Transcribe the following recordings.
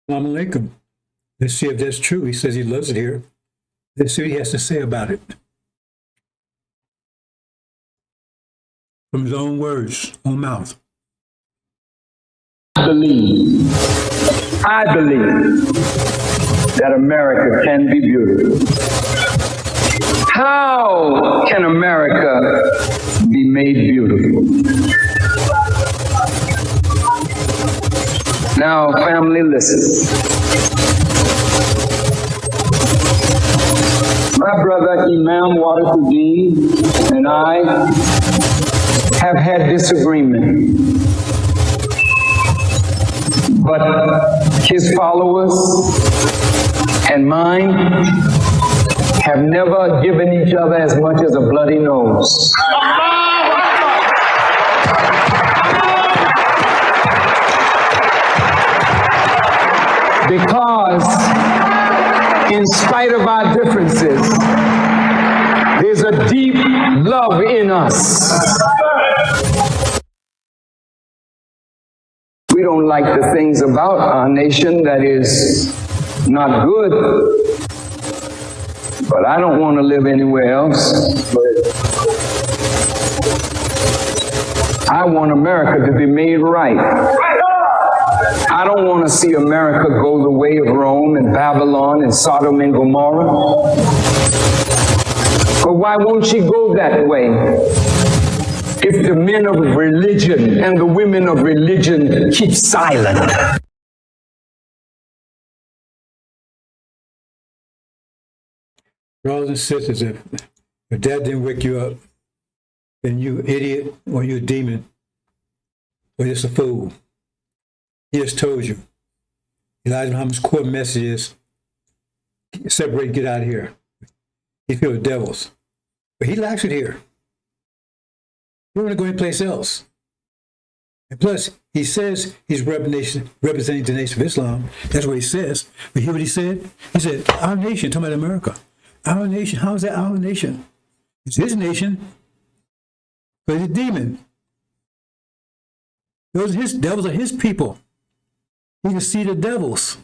Assalamu alaikum. Let's see if that's true. He says he loves it here. Let's see what he has to say about it. From his own words, own mouth. I believe that America can be beautiful. How can America be made beautiful? Now, family, listen. My brother Imam Wadafuddin and I have had disagreement, but his followers and mine have never given each other as much as a bloody nose. Because in spite of our differences, there's a deep love in us. We don't like the things about our nation that is not good, but I don't want to live anywhere else. I want America to be made right. I don't want to see America go the way of Rome and Babylon and Sodom and Gomorrah. But why won't she go that way? If the men of religion and the women of religion keep silent. Brothers and sisters, if dad didn't wake you up, then you idiot or you a demon or just a fool. He just told you. Elijah Muhammad's core message is separate, get out of here. He filled with devils. But he likes it here. You want to go anyplace else. And plus, he says he's representing the nation of Islam. That's what he says. But hear what he said? He said, our nation, talking about America. Our nation, how is that our nation? It's his nation, but he's a demon. Those are his devils are his people. He can see the devils.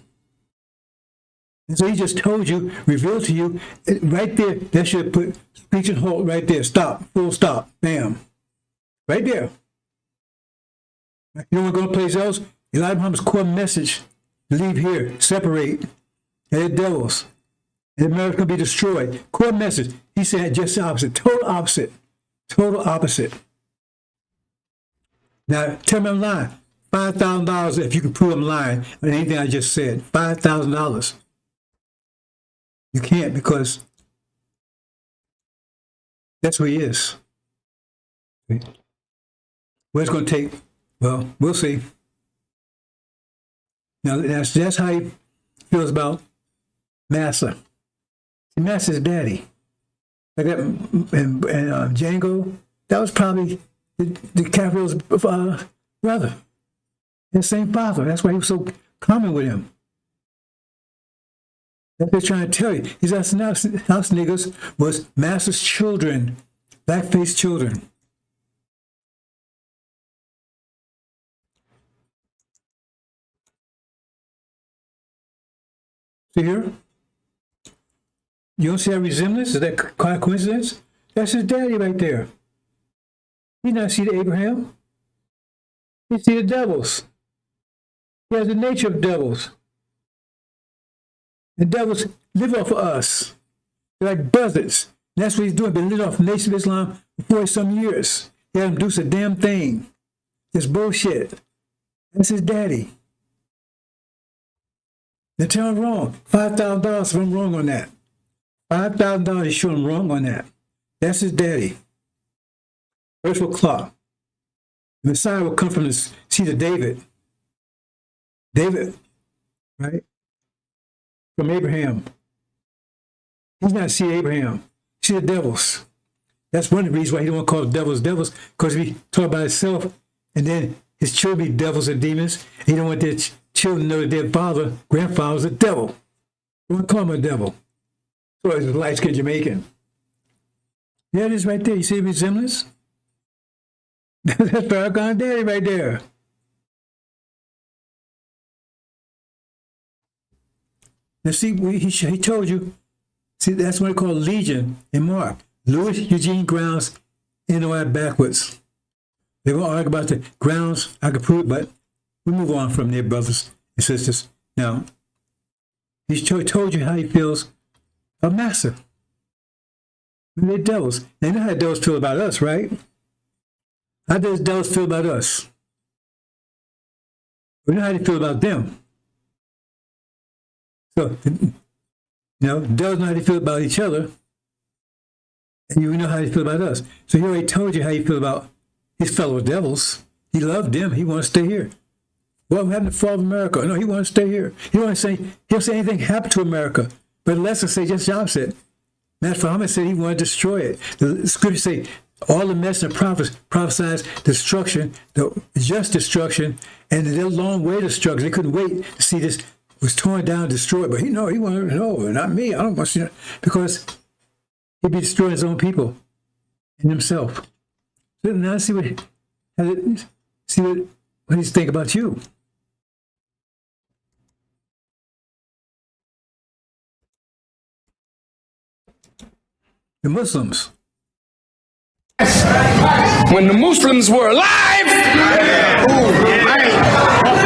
And so he just told you, revealed to you, right there, that should put speech and halt right there. Stop, full stop, bam. Right there. You don't want to go someplace else? Elijah Muhammad's core message, leave here, separate, they're devils. And America can be destroyed. Core message, he said just the opposite, total opposite, total opposite. Now, tell me I'm lying. $5,000 if you can prove I'm lying on anything I just said. $5,000. You can't because that's who he is. What it's going to take, well, we'll see. Now, that's how he feels about Massa. Massa's daddy. Like that, and Django, that was probably the Cavalier's brother. His same father. That's why he was so common with him. That's what they're trying to tell you. These house niggas was Massa's children, black-faced children. See here? You don't see that resemblance? Is that coincidence? That's his daddy right there. He not see the Abraham. He see the devils. He has the nature of devils. The devils live off of us. They're like buzzards. And that's what he's doing. Been living off the nation of Islam for 40 some years. He hasn't produced a damn thing. Just bullshit. That's his daddy. Now tell him wrong. $5,000 if I'm wrong on that. $5,000 is sure I'm wrong on that. That's his daddy. Verse will clock. The Messiah will come from the seed of David. David, right? From Abraham. He's not seed of Abraham. Seed of devils. That's one of the reasons why he don't want to call the devils devils, because if he talk about himself and then his children be devils and demons, and he don't want their children to know that their father, grandfather was a devil. He want to call him a devil. So he's a light-skinned Jamaican. There it is right there. You see the resemblance? That's Farrakhan daddy right there. Now see, he told you, see, that's what they call Legion in Mark. Louis Eugene Grounds, NOI backwards. They're going to argue about the grounds. I could prove it, but we move on from there, brothers and sisters. Now, he told you how he feels about Master. They're devils. They know how the devils feel about us, right? How does devils feel about us? We know how they feel about them. So, devils know how they feel about each other, and you know how they feel about us. So he already told you how you feel about his fellow devils. He loved them. He wants to stay here. What happened to the fall of America? No, he wants to stay here. He'll say anything happened to America, but the lesson say just the opposite. Master Muhammad said he wanted to destroy it. The scriptures say all the messengers and prophets prophesied destruction, the just destruction, and the long way destruction. They couldn't wait to see this was torn down, destroyed. But he wanted to know, not me. I don't want to see that, because he'd be destroying his own people and himself. So now see what he's thinking about you. The Muslims. When the Muslims were alive,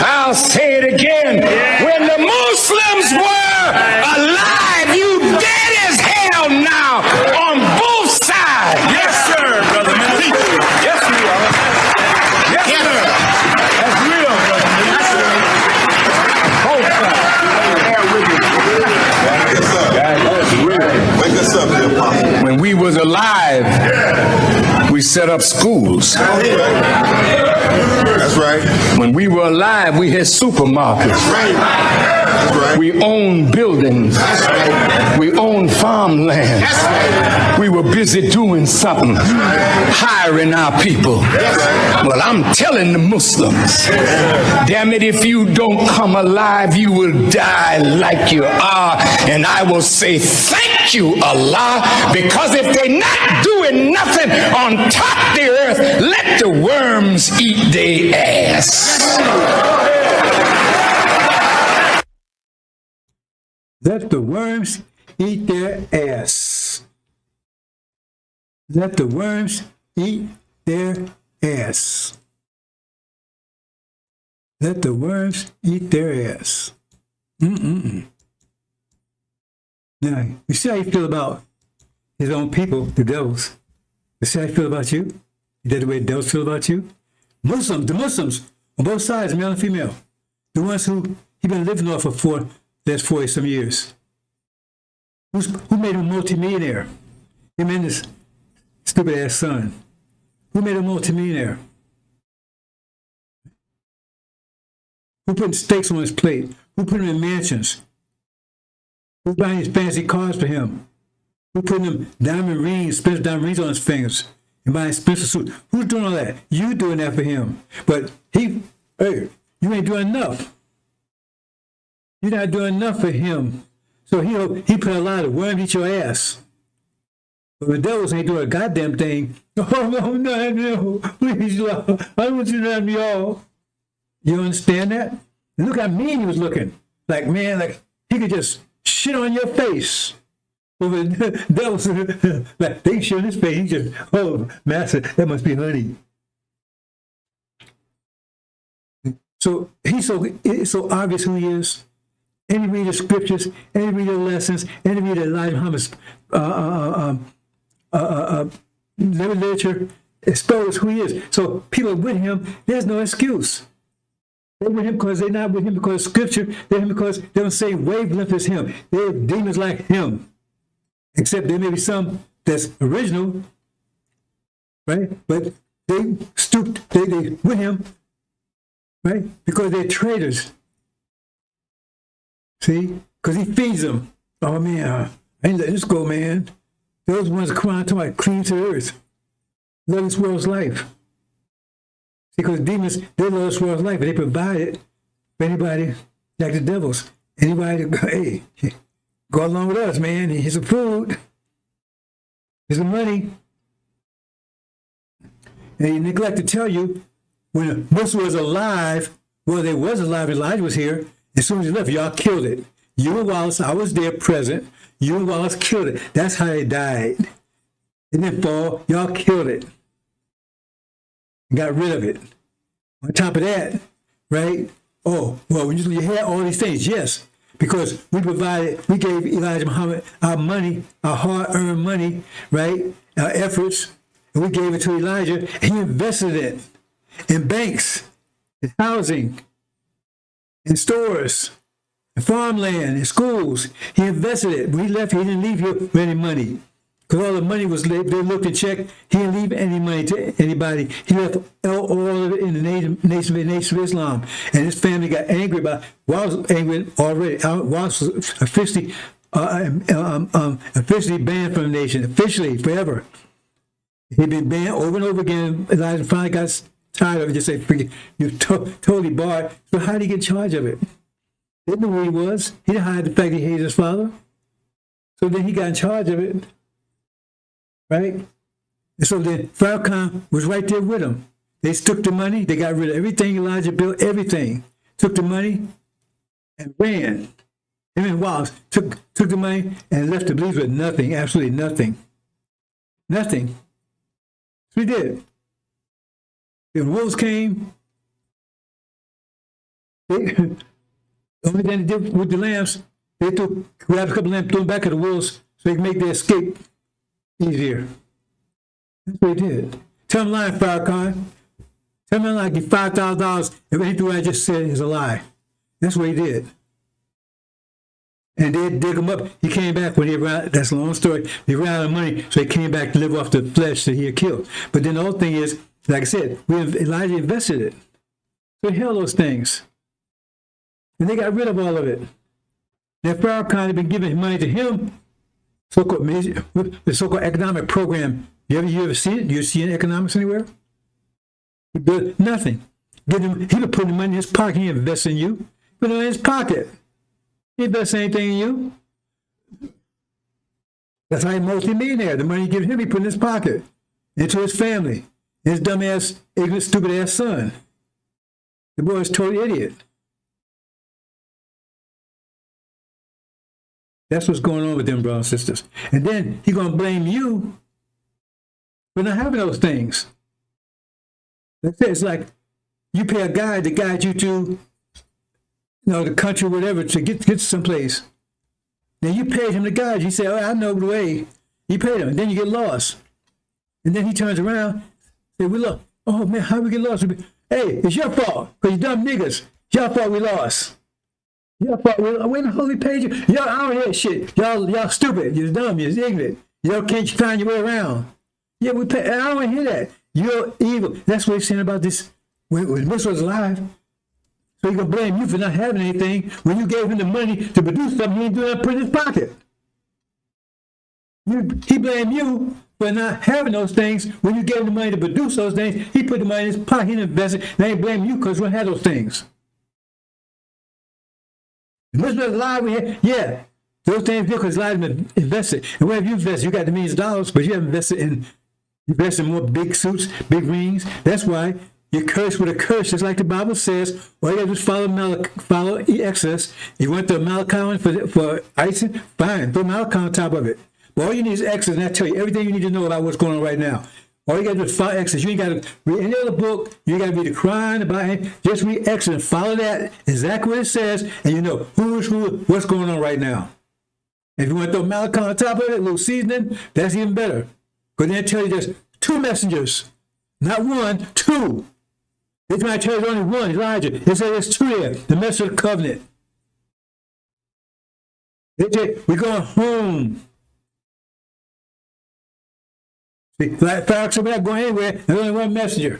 I'll say it again. When the Muslims were alive, you dead as hell now on both sides. Yes, sir, brother. Yes, we are. Yes, sir. That's real, brother. Both sides. Wake us up, dear Papa. When we was alive, we set up schools. That's right. When we were alive, we had supermarkets. That's right. We owned buildings. We owned farmland. We were busy doing something, hiring our people. Well, I'm telling the Muslims, damn it, if you don't come alive, you will die like you are. And I will say, thank you, Allah, because if they're not doing nothing on top of the earth, let the worms eat their ass. Let the worms eat their ass. Let the worms eat their ass. Let the worms eat their ass. Now, you see how you feel about his own people, the devils. You see how you feel about you? Is that the way the devils feel about you? The Muslims, on both sides, male and female. The ones who he been living off of for the last 40-some years. Who made him a multimillionaire? Him and his stupid-ass son. Who made him a multimillionaire? Who put steaks on his plate? Who put him in mansions? Who's buying his fancy cars for him? Who putting him diamond rings, expensive diamond rings on his fingers and buying expensive suits? Who's doing all that? You doing that for him. But you ain't doing enough. You're not doing enough for him. So he put a lot of worms eat your ass. But the devils ain't doing a goddamn thing. Oh, no, please, Lord, I want you to have me all. You understand that? And look how mean he was looking. Like he could just shit on your face. Over the devils, like they shit on his face. He just, oh, master, that must be honey. So it's so obvious who he is. And you read the scriptures, and you read the lessons, and you read Elijah Muhammad's literature, expose who he is. So people with him, there's no excuse. They're with him because they're not with him because of scripture. They're with him because they don't say wavelength as him. They're demons like him. Except there may be some that's original, right? But they stooped, they with him, right? Because they're traitors. See? Because he feeds them. Oh, man, I ain't letting this go, man. Those ones come out to my clean to the earth. Love this world's life. Because demons, they love this world's life, and they provide it for anybody like the devils. Anybody that go, hey, go along with us, man. Here's some food. Here's some money. And he neglect to tell you, when Musa was alive, well, they was alive, Elijah was here. As soon as he left, y'all killed it. You and Wallace, I was there present. You and Wallace killed it. That's how they died. It didn't fall. Y'all killed it. Got rid of it. On top of that, right? Oh, well, when you had all these things, yes, because we gave Elijah Muhammad our money, our hard-earned money, right? Our efforts, and we gave it to Elijah. He invested it in banks, in housing, in stores, in farmland, in schools. He invested it. When he left, he didn't leave here with any money. Because all the money was, they looked and checked. He didn't leave any money to anybody. He left all of it in the Nation of Islam. And his family got angry about it. Wallace was angry already. Wallace was officially banned from the nation, officially, forever. He'd been banned over and over again. Elijah finally got tired of it. Just say, "Forget, you're totally barred." So how did he get in charge of it? They knew who he was. He didn't hide the fact that he hated his father. So then he got in charge of it. Right? And so then Farrakhan was right there with him. They took the money, they got rid of everything Elijah built, everything. Took the money and ran. Him and Wallace took the money and left the believers with nothing, absolutely nothing. Nothing. So we did. When wolves came, the only thing they did with the lambs, they grabbed a couple of lambs, threw them back at the wolves so they could make their escape easier. That's what he did. Tell him lying, Farrakhan. Tell him I give $5,000 if anything I just said is a lie. That's what he did. And they dig him up. He came back when he ran. That's a long story. They ran out of money, so he came back to live off the flesh that he had killed. But then the whole thing is, like I said, Elijah invested it. So he held those things. And they got rid of all of it. Now Farrakhan had been giving money to him. The so-called economic program. You ever see it? Do you see it in economics anywhere? He built nothing. He would put the money in his pocket. He invests in you. Put it in his pocket. He invests anything in you. That's how he's multi-millionaire. The money he gives him, he put in his pocket. Into his family. His dumb-ass, ignorant, stupid-ass son. The boy is a total idiot. That's what's going on with them, brothers and sisters. And then he's going to blame you for not having those things. It's like you pay a guide to guide you to, the country, whatever, to get someplace. Then you paid him to guide you. You say, "Oh, I know the way." You paid him. And then you get lost. And then he turns around and says, "We lost. Oh, man, how we get lost?" Hey, it's your fault, because you dumb niggas. It's your fault we lost. Y'all thought when the holy page, y'all out here shit. Y'all stupid. You're dumb. You're ignorant. Y'all can't find your way around. Yeah, I don't want to hear that. You're evil. That's what he's saying about this. When Musa was alive, so he's gonna blame you for not having anything when you gave him the money to produce something. He didn't do that. Put in his pocket. He blamed you for not having those things when you gave him the money to produce those things. He put the money in his pocket. He didn't invest it. Now he blame you because we don't have those things. Muslims alive, yeah. Those things because lives invested. And wherever you invest, you got the millions of dollars, but you haven't invested in more big suits, big rings. That's why you're cursed with a curse, just like the Bible says. All you got to do is follow Exodus. You went to Malachi for icing, fine. Throw Malachi on top of it. But all you need is Exodus, and I tell you everything you need to know about what's going on right now. All you got to do is follow Exodus. You ain't got to read any other book. You ain't got to read the Quran, about it. Just read Exodus. Follow that, exactly what it says, and you know who's who, what's going on right now. If you want to throw Malachi on top of it, a little seasoning, that's even better. Because then tell you there's two messengers. Not one, two. They might tell you there's only one, Elijah. They say there's two there, the messenger of the covenant. They say, we're going home. See, like Farrakhan, we're not going anywhere. There's only one messenger.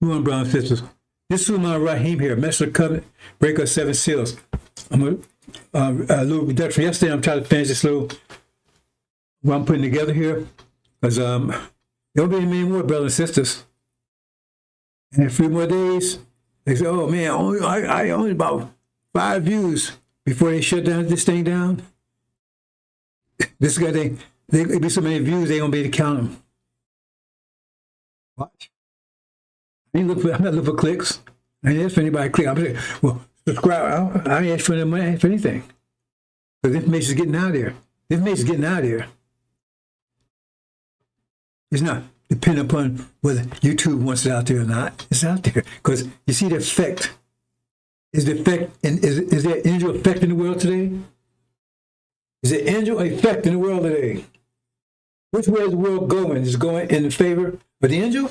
Come on, brothers and sisters. This is my Rahim here, messenger of the covenant, breaker of seven seals. I'm a little reduction. Yesterday, I'm trying to finish this little what I'm putting together here, because there'll be many more brothers and sisters. And in a few more days, they say, "Oh man, I only about 5 views before they shut down this thing down." This guy, there'll be so many views they won't be able to count them. Watch. I'm not looking for clicks. I ain't ask for anybody to click. I'm saying, well, subscribe. I ain't ask for no money, I ain't ask for anything. Because information is getting out there. Information is getting out there. It's not dependent upon whether YouTube wants it out there or not. It's out there. Because you see the effect. Is there angel effect in the world today? Is there angel effect in the world today? Which way is the world going? Is it going in the favor of the angel?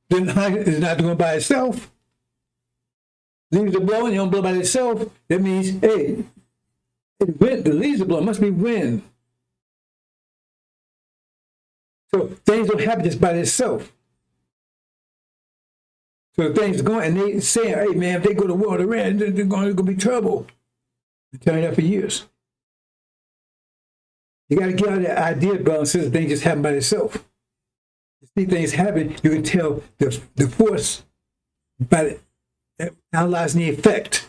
Then it's not going by itself. Leaves are blowing, you don't blow by itself. That means, hey, the leaves are blowing, must be wind. So things don't happen just by themselves. So things are going, and they saying, hey man, if they go to war with Iran, there's going to be trouble. I've been telling you that for years. You got to get out of that idea, brother and sister, things just happen by themselves. You see things happen, you can tell the force by analyzing the effect.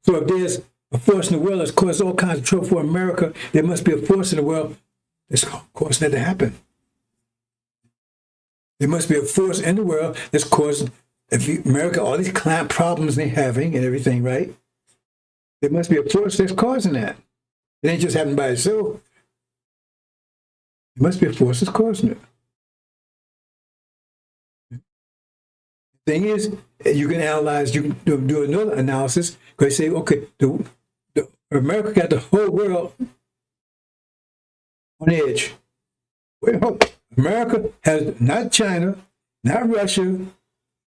So if there's a force in the world that's caused all kinds of trouble for America, there must be a force in the world that's causing that to happen. There must be a force in the world that's causing America all these climate problems they're having and everything, right? There must be a force that's causing that. It ain't just happening by itself. There must be a force that's causing it. The thing is, you can analyze, you can do another analysis, because say, okay, America got the whole world on edge. Well, America has not China, not Russia,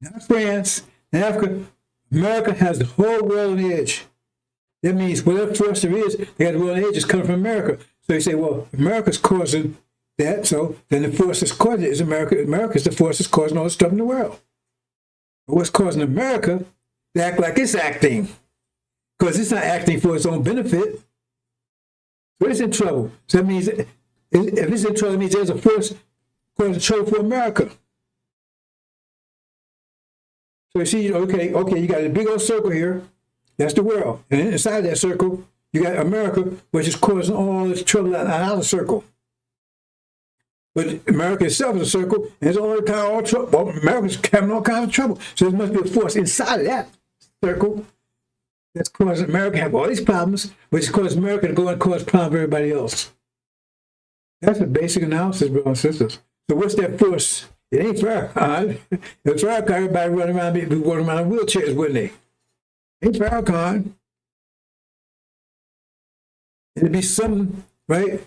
not France, not Africa. America has the whole world on edge. That means whatever force there is, they got the world on edge is coming from America. So you say, well, America's causing that, so then the force that's causing it is America. America's the force that's causing all the stuff in the world. But what's causing America to act like it's acting? Because it's not acting for its own benefit. So it's in trouble. So that means, if it's in trouble, it means there's a force causing trouble for America. So you see, okay, you got a big old circle here. That's the world. And inside that circle, you got America, which is causing all this trouble out of the circle. But America itself is a circle, and there's all kind of trouble. Well, America's having all kinds of trouble. So there must be a force inside of that circle that's causing America to have all these problems, which is causing America to go and cause problems for everybody else. That's a basic analysis, brothers and sisters. So what's that force? It ain't Farrakhan. If Farrakhan, everybody running around in wheelchairs, wouldn't they? Ain't Farrakhan. It'd be something, right,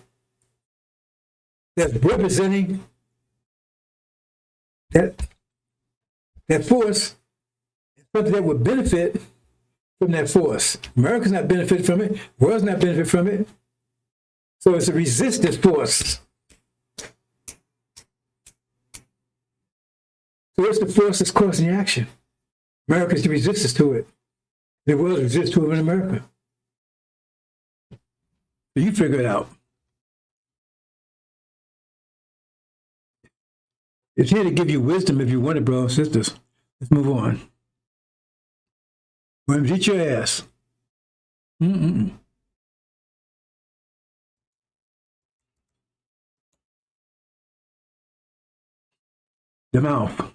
that's representing that force, something that would benefit from that force. America's not benefiting from it. The world's not benefiting from it. So it's a resistance force. So what's the force that's causing the action? America's the resistance to it. The world resists to it in America. So you figure it out. It's here to give you wisdom if you want it, brothers and sisters. Let's move on. Williams, eat your ass. The mouth.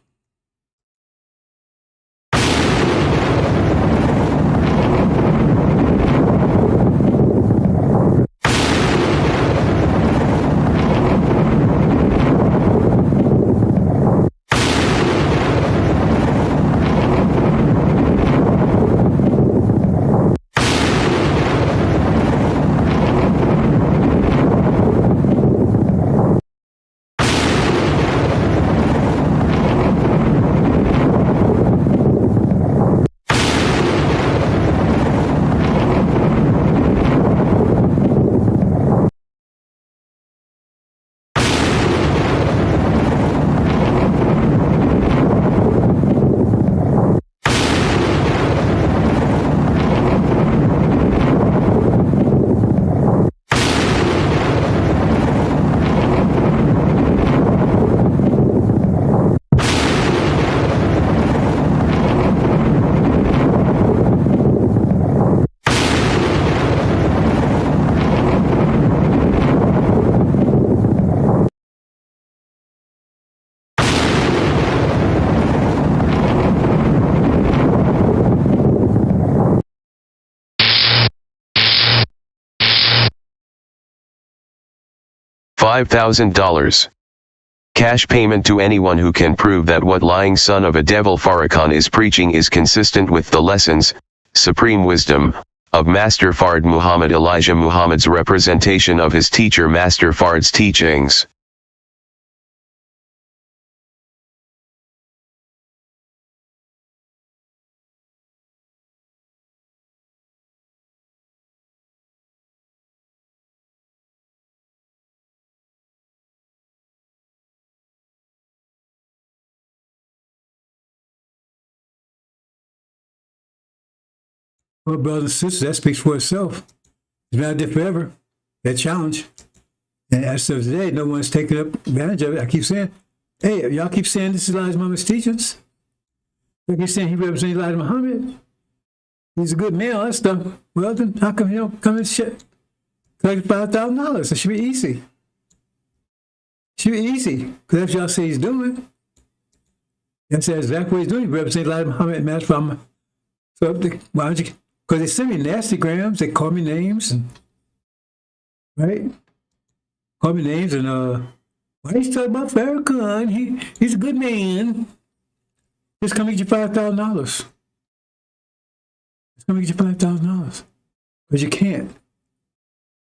$5,000. Cash payment to anyone who can prove that what lying son of a devil Farrakhan is preaching is consistent with the lessons, supreme wisdom, of Master Fard Muhammad Elijah Muhammad's representation of his teacher Master Fard's teachings. Well, brothers and sisters, that speaks for itself. It's been out there forever, that challenge. And as of today, no one's taken up advantage of it. I keep saying, hey, y'all keep saying this is Elijah Muhammad's teachings. I keep saying he represents Elijah Muhammad. He's a good man, all that stuff. Well, then how come he don't come and shit? Collect $5,000. It should be easy. Should be easy. Because that's what y'all say he's doing. That's exactly what he's doing. He represents Elijah Muhammad and Master Muhammad. So why don't you? Because they send me nasty grams, they call me names, and right? Call me names, and why are you talking about Farrakhan? He's a good man. Just come get you $5,000. Just come get you $5,000. But you can't.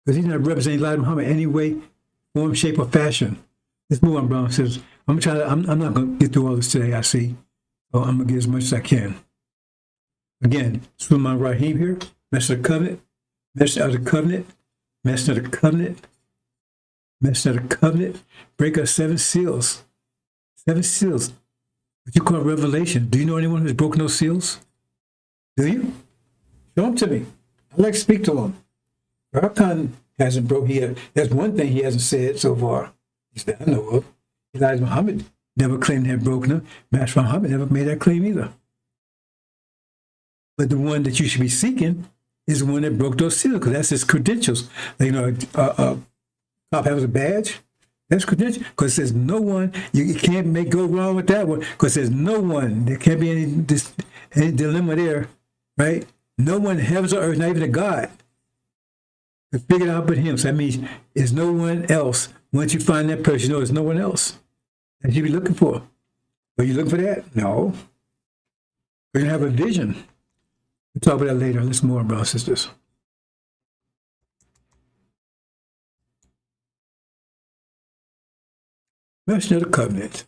Because he's not representing Elijah Muhammad in any way, form, shape, or fashion. Let's move on, Brown says. I'm not gonna get through all this today, I see. So I'm gonna get as much as I can. Again, Sulaiman Rahim here, Messenger of the Covenant, Messenger of the Covenant, Messenger of the Covenant, Messenger of the Covenant, breaker of 7 seals. 7 seals. What you call revelation. Do you know anyone who's broken those seals? Do you? Show them to me. I'd like to speak to him. Farrakhan hasn't broken. That's one thing he hasn't said so far. That I know of. Elijah Muhammad never claimed to have broken them. Master Muhammad never made that claim either. But the one that you should be seeking is the one that broke those seals, because that's his credentials. Like, cop has a badge. That's credential, because it says no one. You can't go wrong with that one, because there's no one. There can't be any dilemma there, right? No one in heavens or earth, not even a God, could figure it out but him. So that means there's no one else. Once you find that person, you know there's no one else that you be looking for. Are you looking for that? No. We're gonna have a vision. We'll talk about that later. Let's move on, brothers and sisters. Messenger of the Covenant.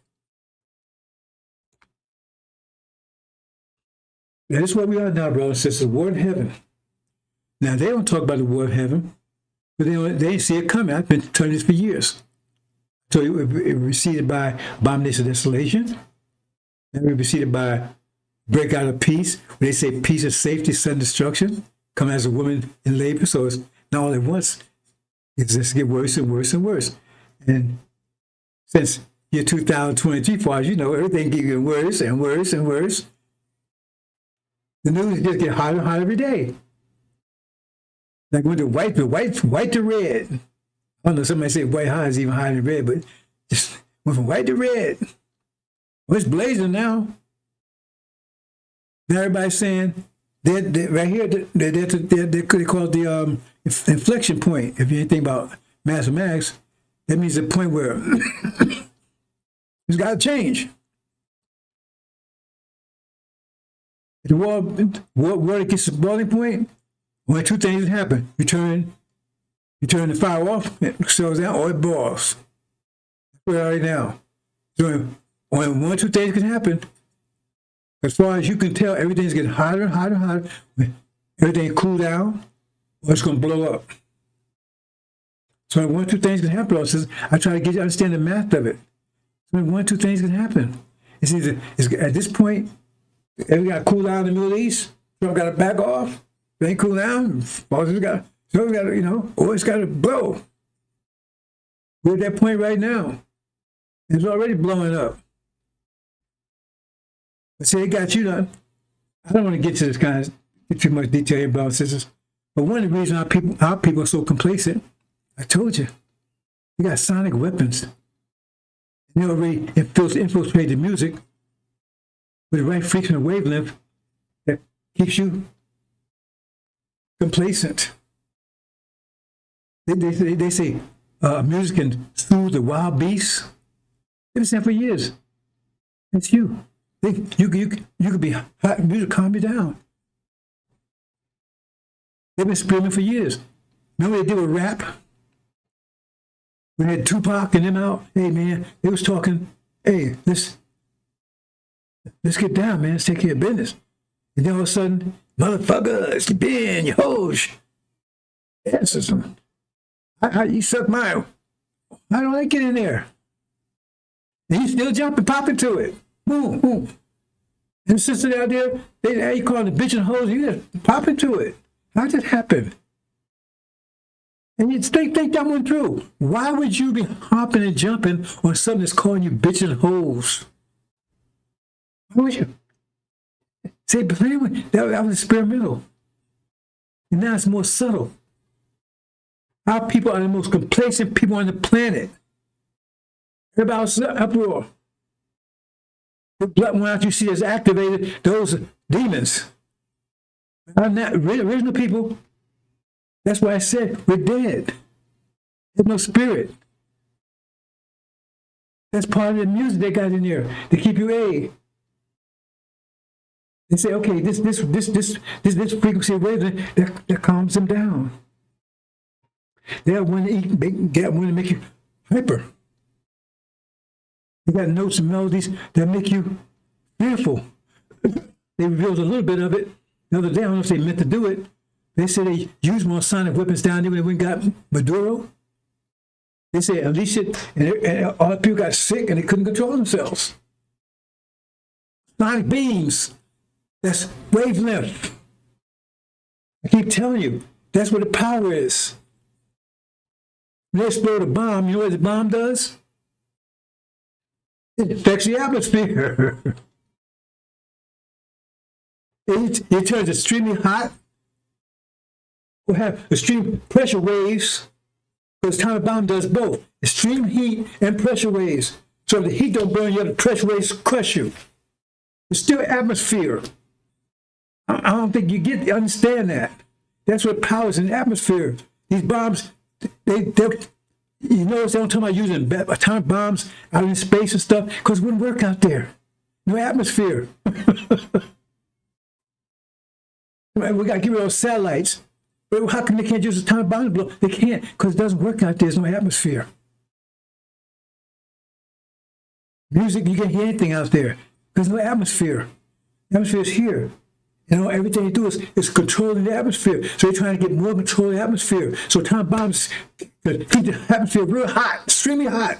That is what we are now, brothers and sisters. War in heaven. Now, they don't talk about the war of heaven, but they didn't see it coming. I've been telling this for years. So it preceded by abomination of desolation. And it preceded by break out of peace. When they say peace is safety, sudden destruction, come as a woman in labor. So it's not all at once. It's just get worse and worse and worse. And since year 2023, far as you know, everything getting worse and worse and worse. The news just get hotter and hotter every day. Like when the white to red. I don't know, somebody say white hot is even higher than red, but just went from white to red. Well, it's blazing now. Now everybody's saying they're right here, they could call it the inflection point. If you think about mathematics, that means the point where it's got to change. The war gets to the boiling point, when 2 things happen. You turn the fire off, it slows down, or it boils. That's where right now. So when 1 or 2 things can happen, as far as you can tell, everything's getting hotter and hotter and hotter. Everything cool down, or it's going to blow up. So when 1 or 2 things can happen, I try to get you to understand the math of it. So when 1 or 2 things can happen. It's either, at this point, everything got to cool down in the Middle East. Trump got to back off. It ain't cool down. Or it's got to blow. We're at that point right now. It's already blowing up. But see, it got you done. I don't want to get to this kind of get too much detail here, brothers and sisters. But one of the reasons our people are so complacent, I told you, you got sonic weapons. And they already infiltrate the music with the right frequency and wavelength that keeps you complacent. They say music can soothe the wild beasts. They've been saying for years. It's you. You could be hot music, calm you down. They've been screaming for years. Remember they did with rap? We had Tupac and them out. Hey man, they was talking, hey, let's get down, man. Let's take care of business. And then all of a sudden, motherfuckers, you been, you hoes. Yes, you suck my. How do I get in there? And you still jumping, popping to it. Boom, boom. And the sisters out there, you call the bitch and hoes, you just pop into it. How did that happen? And you think that one through. Why would you be hopping and jumping on something that's calling you bitch and hoes? Why would you? Say, but anyway, that was experimental. And now it's more subtle. Our people are the most complacent people on the planet. Everybody's uproar. The blood one out you see has activated those demons. I'm not original people. That's why I said we're dead. There's no spirit. That's part of the music they got in there to keep you A. They say, okay, this frequency of wavelength that calms them down. They have one to make you hyper. They got notes and melodies that make you fearful. They revealed a little bit of it the other day. I don't know if they meant to do it. They said they used more sonic weapons down there when they went and got Maduro. They said unleash it, and all the people got sick and they couldn't control themselves. Sonic beams. That's wavelength. I keep telling you, that's what the power is. When they explode a bomb, you know what the bomb does? It affects the atmosphere. It turns extremely hot. We'll have extreme pressure waves, because the atomic bomb does both. Extreme heat and pressure waves. So if the heat don't burn you, the pressure waves crush you. It's still atmosphere. I don't think you understand that. That's what power is in the atmosphere. These bombs, you notice they don't talk about using atomic bombs out in space and stuff, because it wouldn't work out there. No atmosphere. We got to get rid of those satellites. But how come they can't use atomic bombs to blow? They can't, because it doesn't work out there. There's no atmosphere. Music, you can't hear anything out there. There's no atmosphere. The atmosphere is here. You know, everything they do is controlling the atmosphere. So they're trying to get more control of the atmosphere. So atomic bombs keep the atmosphere real hot, extremely hot.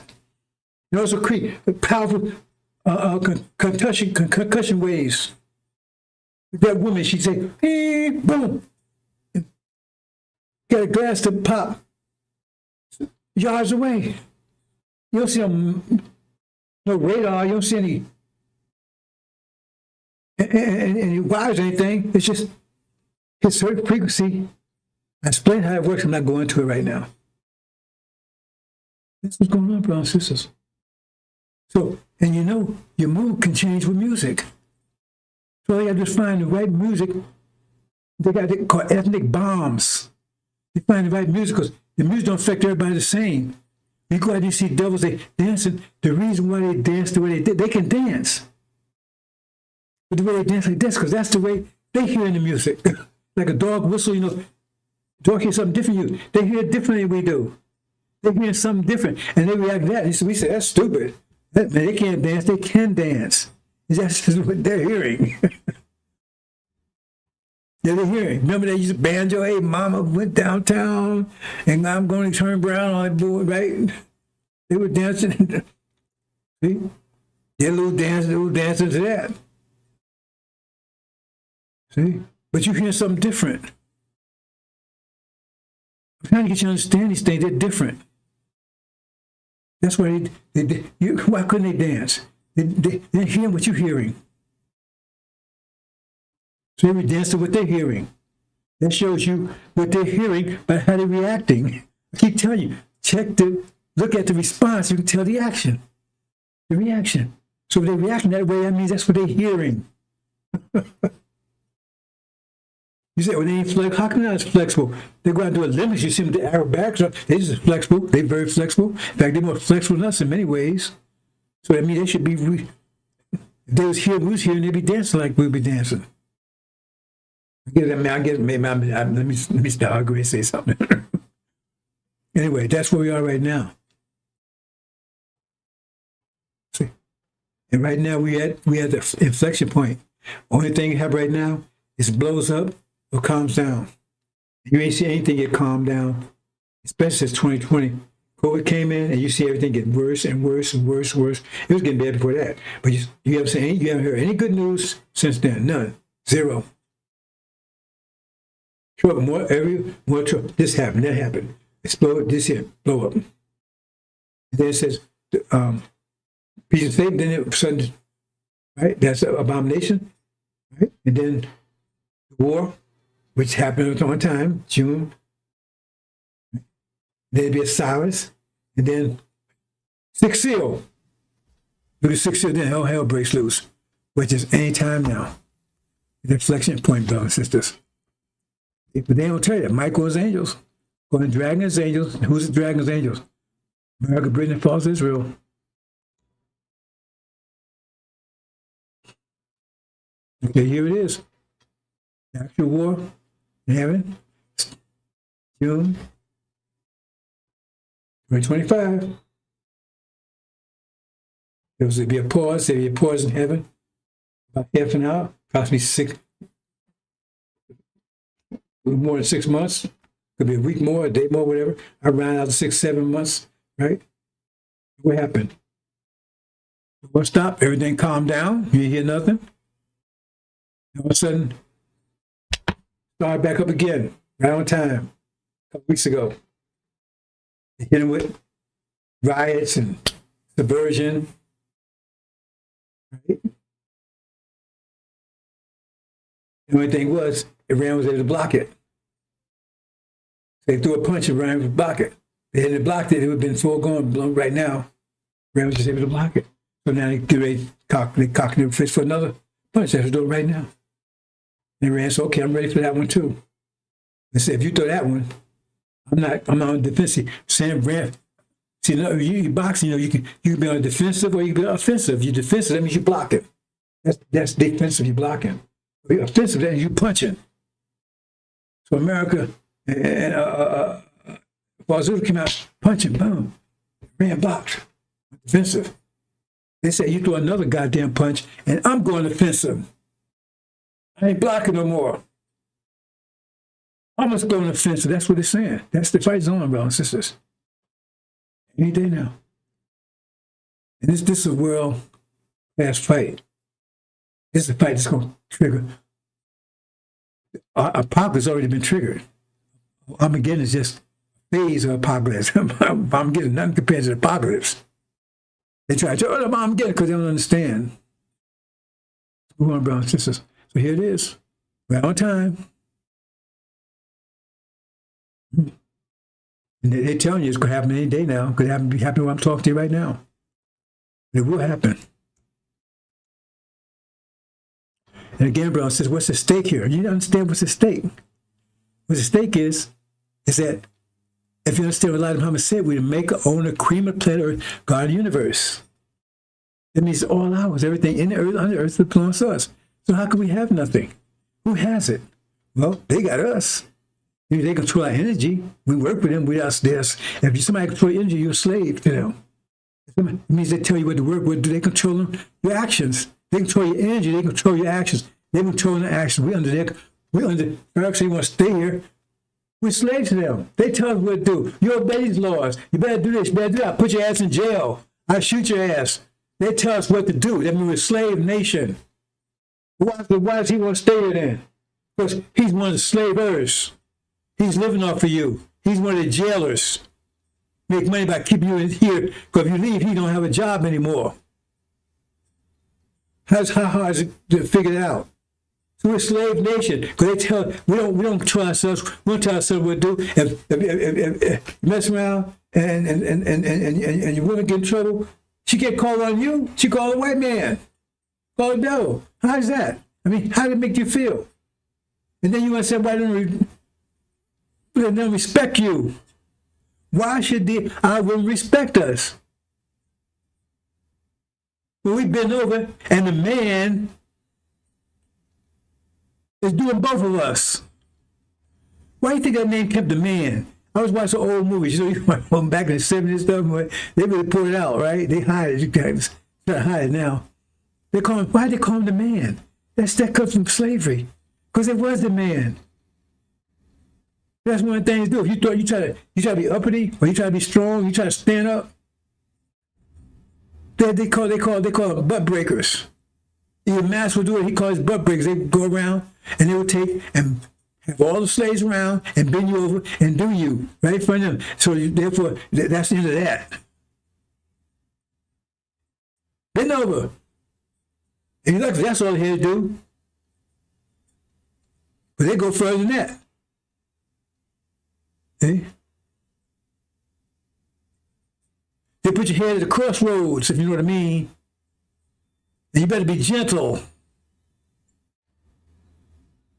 And also create powerful concussion waves. That woman, she'd say, hey, boom. Get a glass to pop yards away. You don't see no radar. You don't see any wires or anything. It's just hits certain frequency. I explain how it works. I'm not going into it right now. That's what's going on, brothers and sisters. So, and you know, your mood can change with music. So they got to just find the right music. They got to call ethnic bombs. They find the right music, because the music don't affect everybody the same. You go out and you see devils, they dancing. The reason why they dance the way they did, they can dance. But the way they dance like this, because that's the way they hear in the music. Like a dog whistle, you know, dog hears something different. They hear it differently than we do. They hear something different, and they react to that. And so we say, that's stupid. Man, they can't dance. They can dance. That's just what they're hearing. Yeah, they're hearing. Remember they used to banjo, hey, mama went downtown, and I'm going to turn brown on that board, right? They were dancing. See? They're little dancing to that. See? But you hear something different. I'm trying to get you to understand these things. They're different. That's why why couldn't they dance? They're hearing what you're hearing. So they would dance to what they're hearing. That shows you what they're hearing by how they're reacting. I keep telling you, look at the response, you can tell the action. The reaction. So if they're reacting that way, that means that's what they're hearing. You say, well, they ain't flexible. How come they're not flexible? They go out and do a Olympics. You see them with the aerobatics. They're just flexible. They're very flexible. In fact, they're more flexible than us in many ways. So, I mean, they should be, if they was here, we was here, and they'd be dancing like we'd be dancing. Let me stop arguing and say something. Anyway, that's where we are right now. See? And right now, we at the inflection point. Only thing you have right now is blows up or calms down. You ain't see anything get calmed down, especially since 2020. COVID came in, and you see everything get worse and worse and worse and worse. It was getting bad before that. But you haven't heard any good news since then. None. Zero. Trouble, more trouble. This happened, that happened. Explode, this here, blow up. And then it says, peace and faith, then it suddenly, right? That's an abomination, right? And then the war, which happened at one time, June. Then it'd be a silence, and then sixth seal. Do the sixth seal, then hell breaks loose, which is any time now. The inflection point, brothers and sisters. But they don't tell you that. Michael's angels, or the dragon's angels. Who's the dragon's angels? America, Britain, and false Israel. Okay, here it is. The actual war in heaven, June 2025. There was to be a pause. There'd be a pause in heaven, about half an hour, approximately more than 6 months. Could be a week more, a day more, whatever. I ran out of 6, 7 months, right? What happened? What stopped? Everything calmed down. You didn't hear nothing. All of a sudden, started back up again, right on time, a couple weeks ago. They hit him with riots and subversion. Right? The only thing was, Iran was able to block it. They threw a punch, Iran would block it. They hadn't blocked it, it would have been foregone right now. Iran was just able to block it. So now they get ready, they cocking their fist for another punch. They have to do it right now. And Iran said, okay, I'm ready for that one too. They said, if you throw that one, I'm not on the defensive. Sam Brand. See, you boxing, you can be on the defensive or you can be offensive. You're defensive, that means you block it. That's defensive, you're blocking. Offensive, that means you punching. So America and Wazoo came out punching, boom. Ran blocked. Defensive. They said, you throw another goddamn punch and I'm going offensive. I ain't blocking no more. I'm just going offensive. That's what they're saying. That's the fight zone, brothers and sisters. Any day now. And this is a world-class fight. This is a fight that's going to trigger. Apocalypse has already been triggered. Armageddon is just a phase of apocalypse. Armageddon, nothing compared to the apocalypse. They try to say, oh, Armageddon, because they don't understand. Move on, brothers and sisters. So here it is. Right on time. And they're telling you it's going to happen any day now. It could happen when I'm talking to you right now. It will happen. And again, brother says, what's the stake here? You don't understand what's the stake. What the stake is that if you understand what Elijah Muhammad said, we're the maker, owner, creamer, planet, earth, God of the universe. That means all ours, everything in the earth, under the earth belongs to us. So how can we have nothing? Who has it? Well, they got us. They control our energy. We work with them. We us. If somebody controls your energy, you're a slave to them. It means they tell you what to work with. Do they control them? Your actions. They control your energy. They control your actions. They control the actions. We're under. Actually, want to stay here. We're slaves to them. They tell us what to do. You obey these laws. You better do this. You better do that. Put your ass in jail. I shoot your ass. They tell us what to do. That means we're a slave nation. Why does he want to stay here then? Because he's one of the slavers. He's living off of you. He's one of the jailers. Make money by keeping you in here. Because if you leave, he don't have a job anymore. How hard is it to figure it out? So we're a slave nation. Because they tell we don't control ourselves. We don't tell ourselves what to do. If you mess around and your woman get in trouble, she can't call on you. She call a white man. Call the devil. How is that? I mean, how does it make you feel? And then you want to say, why don't they respect you? Why should our women respect us? Well, we bend over, and the man is doing both of us. Why do you think that name kept the man? I was watching old movies, you know, back in the 70s stuff, they really pulled it out, right? They hide it. You guys try to hide it now. Why they call him the man? That comes from slavery. Because it was the man. That's one of the things to do. If you try to be uppity, or you try to be strong, you try to stand up, they call them butt breakers. Even Mass would do it, he calls butt breakers. They go around and they would take and have all the slaves around and bend you over and do you right in front of them. So therefore, that's the end of that. Bend over. And you're like, that's all they had to do. But they go further than that. See? They put your head at the crossroads, if you know what I mean. And you better be gentle.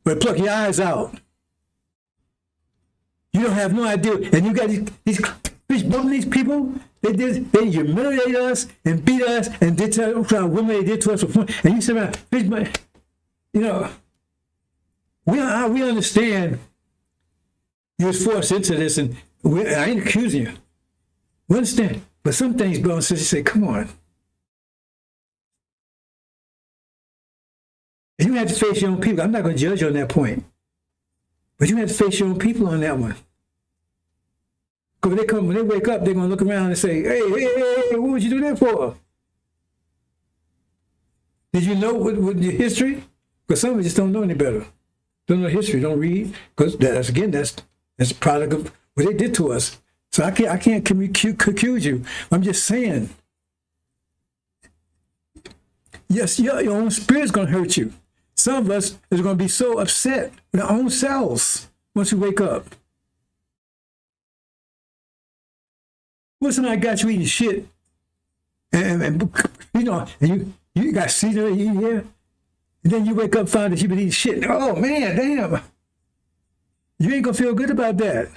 But pluck your eyes out. You don't have no idea. And you got these people, they humiliate us and beat us and did to women they did to us before. And you say, you know, we understand you was forced into this, and I ain't accusing you. We understand. But some things, brothers and sisters, say, come on. And you have to face your own people. I'm not going to judge you on that point. But you have to face your own people on that one. Because when they wake up, they're going to look around and say, hey, what would you do that for? Did you know what your history? Because some of us just don't know any better. Don't know history, don't read. Because that's a product of what they did to us. So I can't accuse you. I'm just saying, yes, your own spirit's going to hurt you. Some of us is going to be so upset with our own selves once we wake up. What somebody got you eating shit, and you know, and you got Caesar in here, and then you wake up and find that you've been eating shit. Oh man, damn! You ain't gonna feel good about that.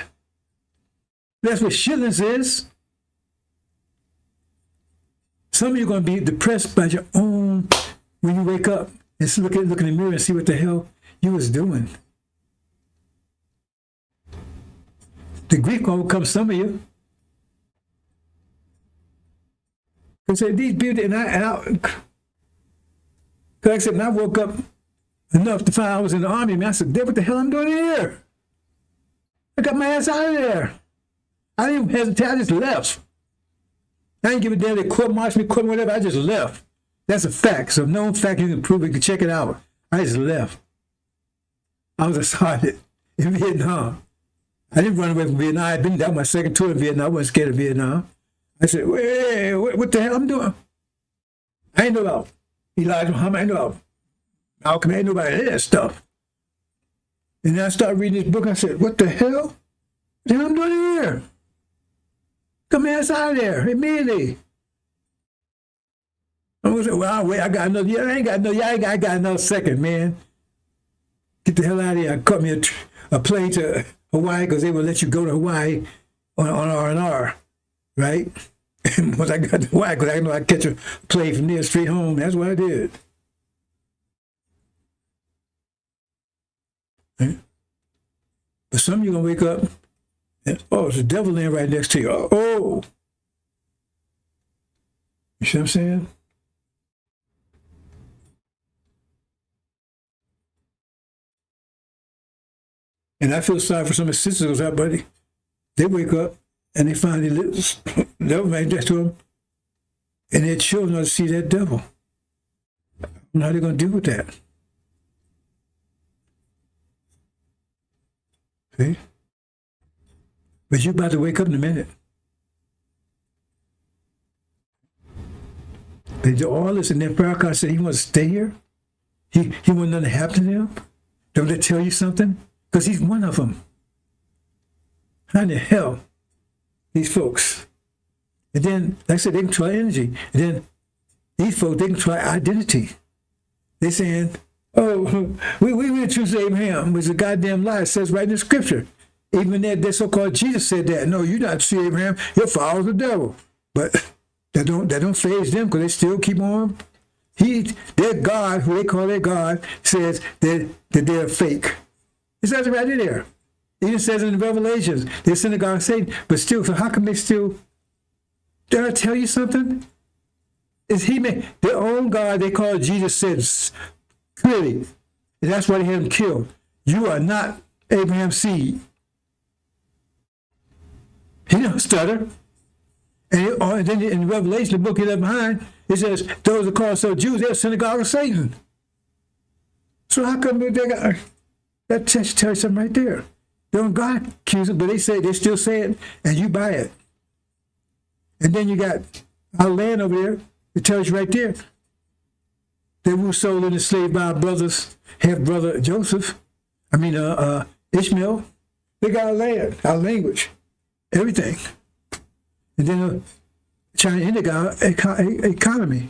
That's what shitless is. Some of you are gonna be depressed by your own when you wake up and look in the mirror and see what the hell you was doing. The grief gonna come some of you. Because these people, like I said, when I woke up enough to find I was in the army, man, I said, what the hell I'm doing here? I got my ass out of there. I didn't even hesitate, I just left. I didn't give a damn, they court-marched me, whatever, I just left. That's a fact. So known fact, you can prove it, you can check it out. I just left. I was a sergeant in Vietnam. I didn't run away from Vietnam. I'd been down my second tour in Vietnam. I wasn't scared of Vietnam. I said, wait, what the hell I'm doing? I ain't know about Elijah Muhammad. I ain't know about Malcolm. I ain't know about any of that stuff. And then I started reading this book. I said, what the hell? What the hell I'm doing here? Come ass out of there immediately. I was like, well, wait, I got another. Yeah, I got another second, man. Get the hell out of here. I caught me a plane to Hawaii because they would let you go to Hawaii on R&R. Right? And once I got to Hawaii, because I know I'd catch a plane from there straight home, that's what I did. Right? But some of you going to wake up and, oh, there's a devil laying right next to you. Oh. You see what I'm saying? And I feel sorry for some of the sisters out, buddy. They wake up and they find the devil right next to them, and their children ought to see that devil. I don't know how they're going to deal with that. See? But you're about to wake up in a minute. They do all this, and then Farrakhan said he wants to stay here. He want nothing to happen to him. Don't they tell you something? Because he's one of them. How in the hell? These folks. And then, like I said, they control energy. And then these folks, they control identity. They're saying, Oh, we didn't choose Abraham. It was a goddamn lie. It says right in the scripture. Even that so-called Jesus said that. No, you're not see Abraham. You're following the devil. But that don't faze them because they still keep on. Their God, who they call their God, says that they're fake. It says it right in there. It even says in the Revelations, they're synagogue of Satan. But still, so how come they still? Did I tell you something? Is their own God they call Jesus says clearly, and that's why they had him killed. You are not Abraham's seed. He don't stutter. And then in Revelation, the book he left behind, it says, those that call themselves Jews, they're a synagogue of Satan. So how come they got, that tells you something right there. Their own God accuse them, but they still say it, and you buy it. And then you got our land over there, it tells you right there, that we were sold into slave by our brothers, half-brother Joseph, Ishmael. They got our land, our language, everything. And then China India got our economy.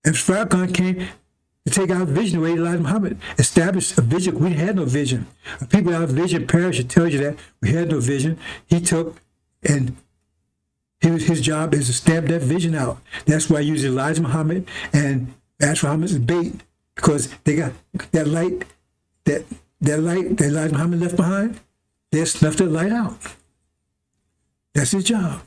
And Farrakhan came to take our vision away. Elijah Muhammad established a vision. We had no vision. People without vision perish. It tells you that we had no vision. He took, and his job is to stamp that vision out. That's why I use Elijah Muhammad and Ashra Muhammad as bait, because they got that light, that light that Elijah Muhammad left behind. They snuffed that light out. That's his job.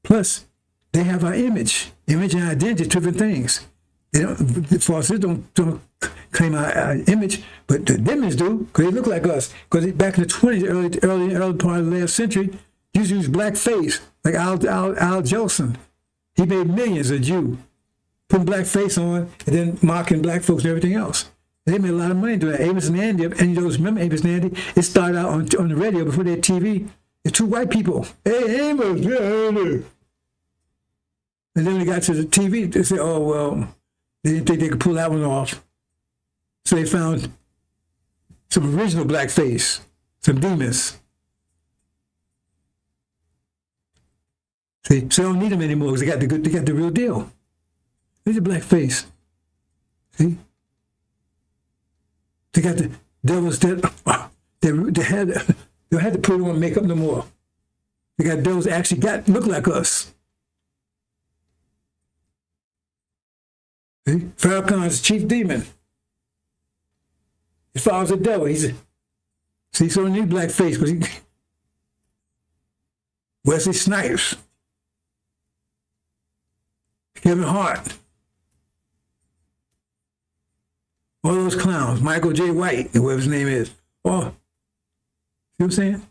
Plus, they have our image and identity, different things. They don't, the falsists don't claim our image, but the demons do, because they look like us. Because back in the 20s, early part of the last century, used to use blackface, like Al Jolson. He made millions, a Jew, putting blackface on and then mocking black folks and everything else. And they made a lot of money doing that. Amos and Andy, and you remember Amos and Andy? It started out on the radio before they had TV. The two white people, hey, Amos, yeah, Andy. And then when they got to the TV, they said, oh, well, they didn't think they could pull that one off. So they found some original blackface, some demons. See, so they don't need them anymore because they got the real deal. There's a blackface. See? They got the devils that they had to put on makeup no more. They got devils that actually look like us. See? Farrakhan's chief demon. He follows the devil. See, so he need blackface because Wesley Snipes, Kevin Hart, all those clowns, Michael J. White, whoever his name is. Oh, see what I'm saying?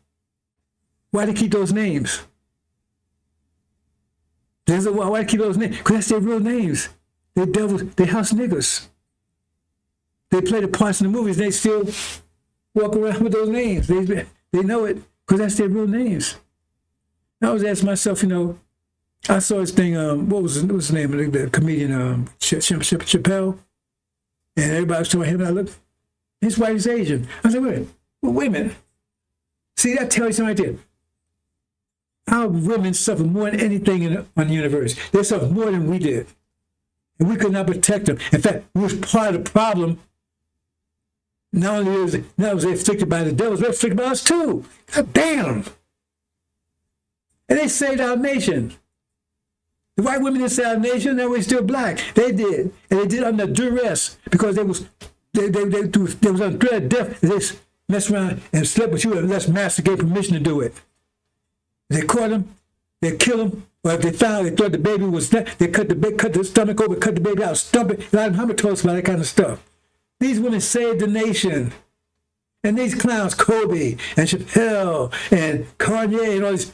Why do they keep those names? Why keep those names? Because that's their real names. They're devils, they house niggas. They play the parts in the movies, they still walk around with those names. They know it because that's their real names. I was asking myself, I saw this thing, what was the name of the comedian, Chappelle? And everybody was talking about him, and I looked, his wife is Asian. I said, wait a minute. See, that tells you something right there. Our women suffer more than anything on the universe. They suffer more than we did. And we could not protect them. In fact, we was part of the problem. Not only was they afflicted by the devils, they're afflicted by us too. God damn. And they saved our nation. The white women didn't save our nation, now we're still black. They did. And they did under duress because they was on threat of death. They messed around and slept with you unless master gave permission to do it. They caught them, they kill them, or if they thought the baby was dead, they cut the stomach open, cut the baby out, stump it. Elijah Muhammad told us about that kind of stuff. These women saved the nation. And these clowns, Kobe and Chappelle and Kanye and all these,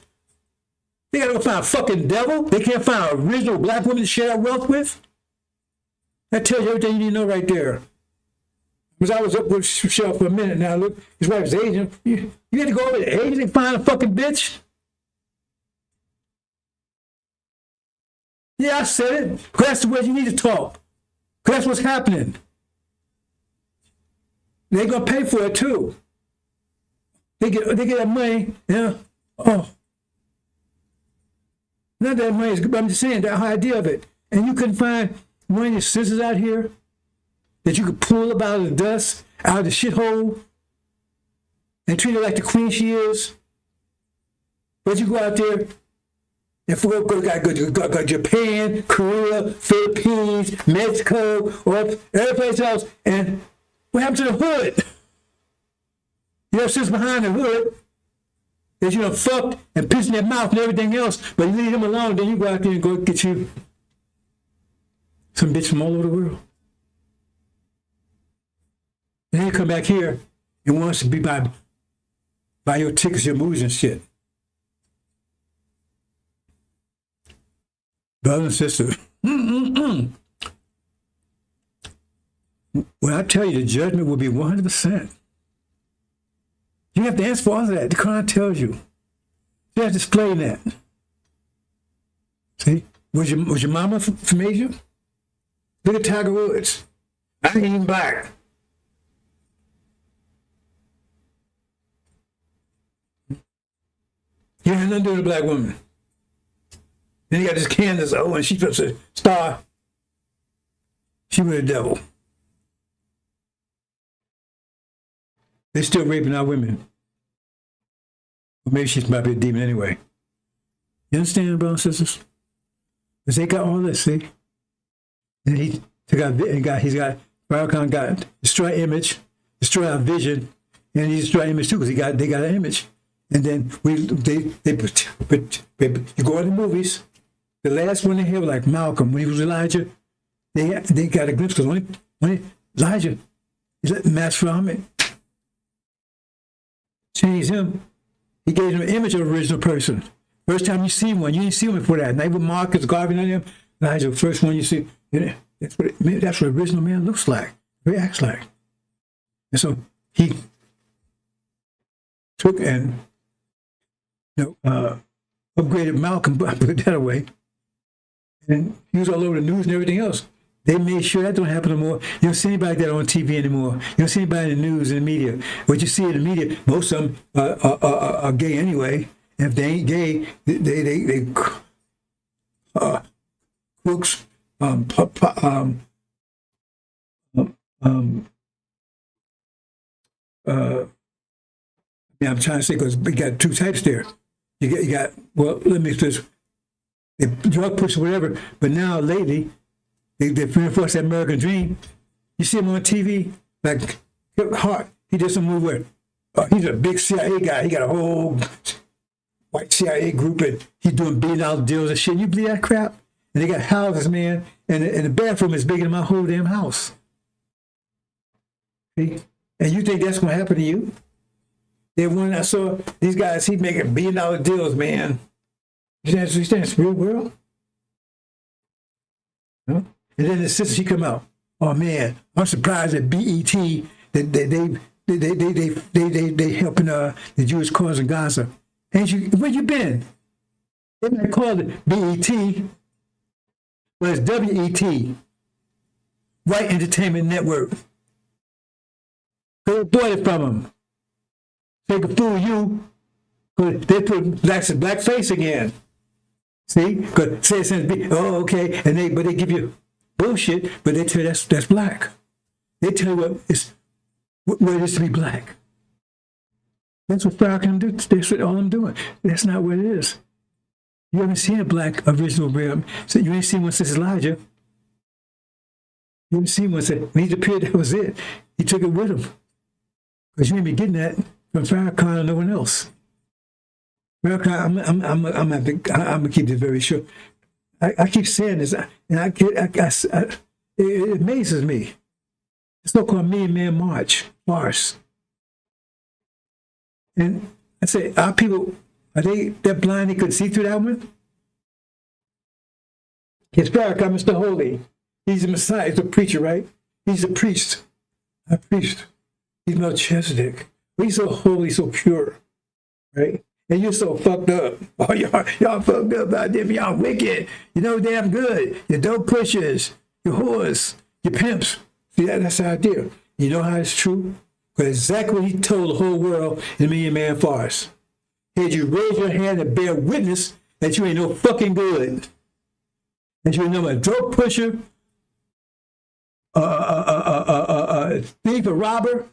they gotta go find a fucking devil? They can't find an original black woman to share that wealth with? That tells you everything you need to know right there. Because I was up with Chappelle for a minute now. Look, his wife is Asian. You had to go over to Asian and find a fucking bitch? Yeah, I said it. Because that's the way you need to talk. Because that's what's happening. They're going to pay for it too. They get that money, oh. Not that money, I'm just saying, that idea of it. And you couldn't find one of your sisters out here that you could pull up out of the dust, out of the shithole, and treat her like the queen she is? But you go out there and go to Japan, Korea, Philippines, Mexico, or every place else, and what happened to the hood? You know, sits behind the hood that you done fucked and pissed in their mouth and everything else, but you leave them alone, then you go out there and go get you some bitch from all over the world. And then you come back here and wants to be by your tickets, your movies and shit. Brother and sister, when I tell you the judgment will be 100%, you have to answer for all of that. The Quran tells you. You have to explain that. See? Was your mama from Asia? Look at Tiger Woods. I ain't even black. You had nothing to do with a black woman. Then you got this Candace, and she's supposed to star. She was a devil. They're still raping our women. Or maybe she's might be a demon anyway. You understand, brothers and sisters? Because they got all this, see? And he's got Farrakhan got destroy image, destroy our vision, and he destroy image too, because they got an image. And then you go in the movies, the last one they had was like Malcolm, when he was Elijah, they got a glimpse, because when Elijah, he's like Master Muhammad, changed him. He gave him an image of the original person. First time you see one, you didn't see one before that. Not even Marcus, Garvey, none of them. Elijah, the first one you see, that's what the original man looks like, what he acts like. And so he took and upgraded Malcolm, put it that way, and he was all over the news and everything else. They made sure that don't happen no more. You don't see anybody like that on TV anymore. You don't see anybody in the news and the media. What you see in the media, most of them are gay anyway. And if they ain't gay, they crooks, I'm trying to say, because we got two types there. You got well, let me just drug push or whatever. But now lately, they reinforce that American dream. You see him on TV, like Hart. He did some move where he's a big CIA guy. He got a whole white CIA group, and he's doing billion-dollar deals and shit. You believe that crap? And they got houses, man, and the bathroom is bigger than my whole damn house. See? And you think that's gonna happen to you? The one I saw, these guys, he's making billion-dollar deals, man. You understand? It's real world. Huh? And then the sister, she come out. Oh man, I'm surprised at BET that they helping the Jewish cause in Gaza. Ain't you? Where you been? They might call it BET, but it's WET, White Entertainment Network. They bought it from them. They could fool you. They put blackface again. See? Because okay, and but they give you bullshit, but they tell you that's black. They tell you what it is to be black. That's what Farrakhan do. That's what all I'm doing. That's not what it is. You haven't seen a black original realm. So you ain't seen one since Elijah. You haven't seen one since when he appeared. That was it. He took it with him, because you ain't been getting that from Farrakhan or no one else. Farrakhan, I'm gonna keep this very short. I keep saying this, and it amazes me. The so-called Million Man March farce. And I say, our people, are they that blind they couldn't see through that one? It's Farrakhan, Mr. Holy. He's a Messiah. He's a preacher, right? He's a priest. A priest. He's Melchizedek. But he's so holy, so pure, right? And you're so fucked up. Oh, y'all fucked up out there. Y'all wicked. You know damn good. Your dope pushers, your whores, your pimps. See, that's the idea. You know how it's true? Because exactly what he told the whole world in the Million Man farce. Had you raise your hand and bear witness that you ain't no fucking good. That you ain't no a dope pusher, thief, a robber,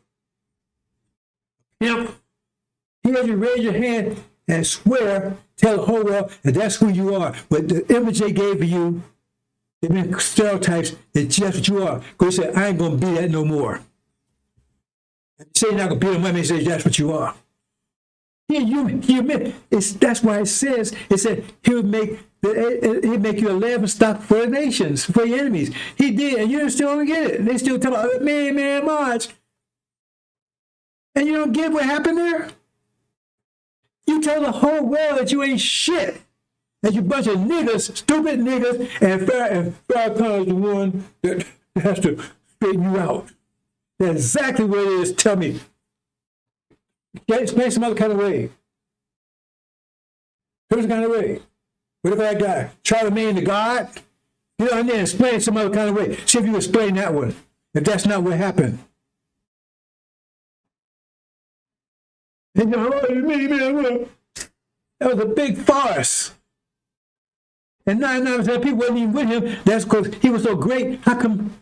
pimp. He has you raise your hand and swear, tell the whole world that that's who you are. But the image they gave to you, they've been stereotypes that just what you are. Because he said, I ain't going to be that no more. And you say you're not going to be a woman, he says, that's what you are. That's why it said he'll make you a laughing stock for the nations, for your enemies. He did, and you still don't get it. They still tell about man, March. And you don't get what happened there? You tell the whole world that you ain't shit. That you a bunch of niggas, stupid niggas, and Farrakhan is the one that has to straighten you out. That's exactly what it is. Tell me. Can't explain some other kind of way. Some kind of way. What if that guy? Charlemagne the God? You know, and then explain some other kind of way. See if you explain that one. If that's not what happened. And you know, that was a big farce. And 99% of people wasn't even with him. That's because he was so great. How come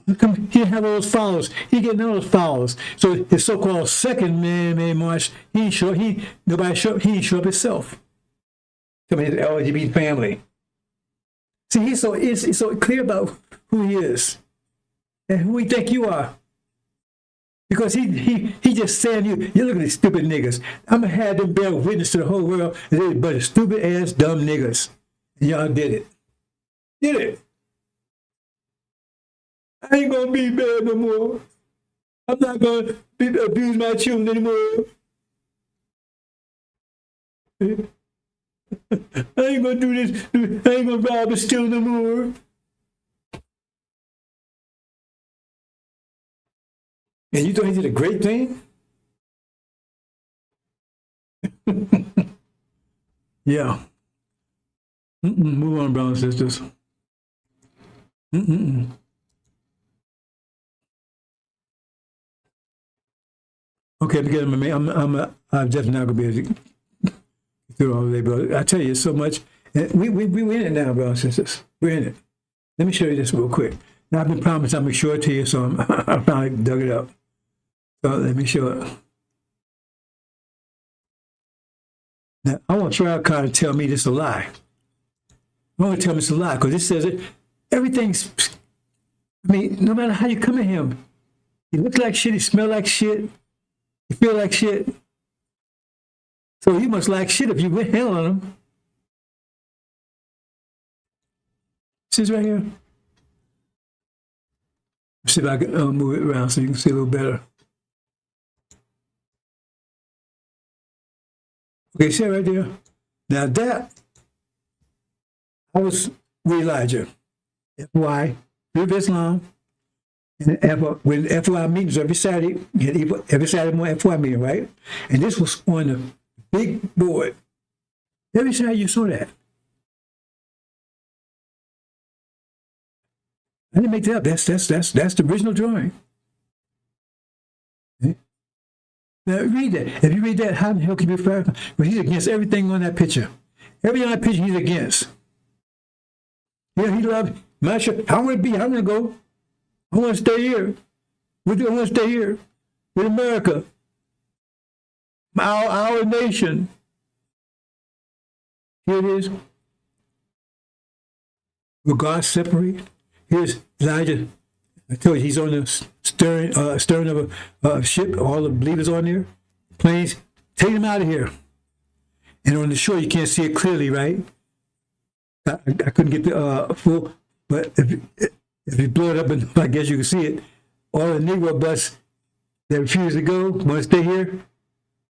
he didn't have all those followers? He getting all those followers. So his so-called second man march, he didn't show up himself. Come his LGBT family. See, he's so clear about who he is and who he think you are. Because he just saying you look at these stupid niggas. I'm gonna have them bear witness to the whole world that they're a bunch of stupid ass dumb niggas. And y'all did it. Did it. I ain't gonna be bad no more. I'm not gonna abuse my children anymore. I ain't gonna do this. I ain't gonna rob and steal no more. And you thought he did a great thing? Yeah. Move on, brothers and sisters. Okay, because I'm just not gonna be able to get through all day, but I tell you, it's so much. And we're in it now, brothers and sisters. We're in it. Let me show you this real quick. Now I've been promised I'm gonna show it to you, so I finally dug it up. So let me show it. Now I want Farrakhan to tell me this is a lie. I want to tell me it's a lie because it says it. Everything's. I mean, no matter how you come at him, he looks like shit. He smell like shit. You feel like shit. So you must like shit if you went hell on him. See this right here? Let's see if I can move it around so you can see a little better. Okay, see it right there? Now that, I was with Elijah, FY, Group of Islam, and when FY meetings every Saturday morning FY meeting, right? And this was on the big board. Every Saturday you saw that. I didn't make that up. That's the original drawing. Okay? Now read that. If you read that, how the hell can you be fair? But he's against everything on that picture. Everything on that picture he's against. Yeah, he loved my shit. I want to go. I want to stay here. I want to stay here with America. Our nation. Here it is. Will God separate? Here's Elijah. I told you he's on the stern of a ship. All the believers on there. Planes. Take them out of here. And on the shore, you can't see it clearly, right? I couldn't get the full, but if you blow it up, I guess you can see it. All the Negro bus that refused to go, want to stay here,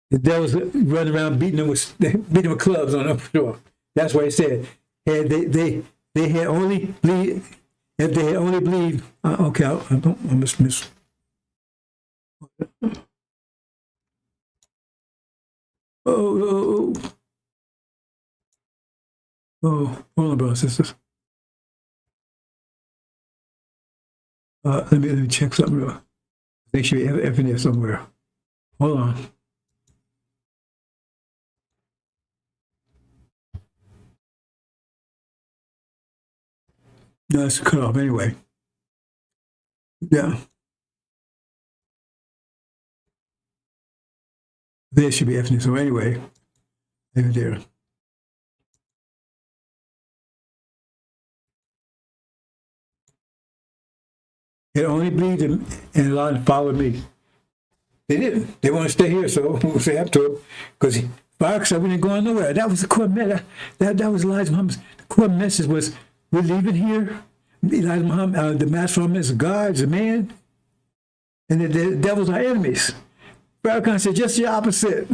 the devils running around beating them with clubs on the shore. That's what he said. And they had only believed, if they had only believed, okay, I must miss. Oh, hold on, brothers and sisters. Let me check something real. They should be F in there somewhere. Hold on. No, it's cut off anyway. Yeah. There should be F. So anyway, leave it there. It only believed in and allowed to follow me. They didn't. They want to stay here, so we'll say up to him. Because Barak said we didn't go nowhere. That was the core message. That was Elijah Muhammad's core message was, we're leaving here. Elijah Muhammad, the master is God, is a man, and the devils are enemies. Farrakhan said, just the opposite.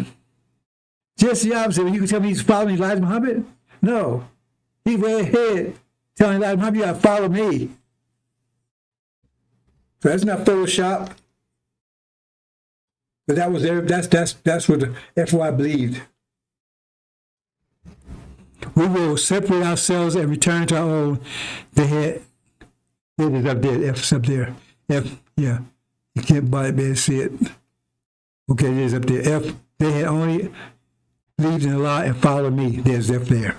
Just the opposite. When you can tell me he's following Elijah Muhammad? No. He went ahead telling Elijah Muhammad, you got to follow me. So that's not Photoshop. But that was there. That's what the FY believed. We will separate ourselves and return to our own. They had it is up there. F's up there. F, yeah. You can't buy it, man. See it. Okay, it is up there. F. They had only believed in Allah and followed me. There's F there.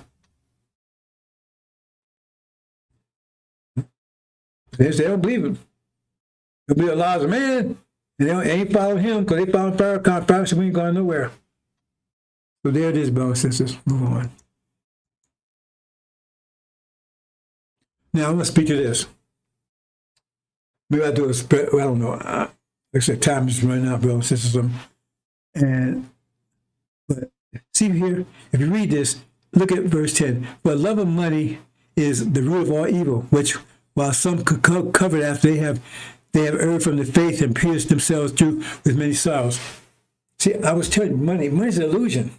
They don't believe him. They believe Allah is a man. And they ain't following him because they followed Farrakhan. Farrakhan said we ain't going nowhere. So there it is, brothers and sisters. Move on. Now I'm going to speak to this. Maybe I'll do a spread. Well, I don't know. Like I said, time is running out, brothers and sisters. But see here, if you read this, look at verse 10. For love of money is the root of all evil, which while some could cover it after they have erred from the faith and pierced themselves through with many sorrows. See, I was telling you, money's an illusion.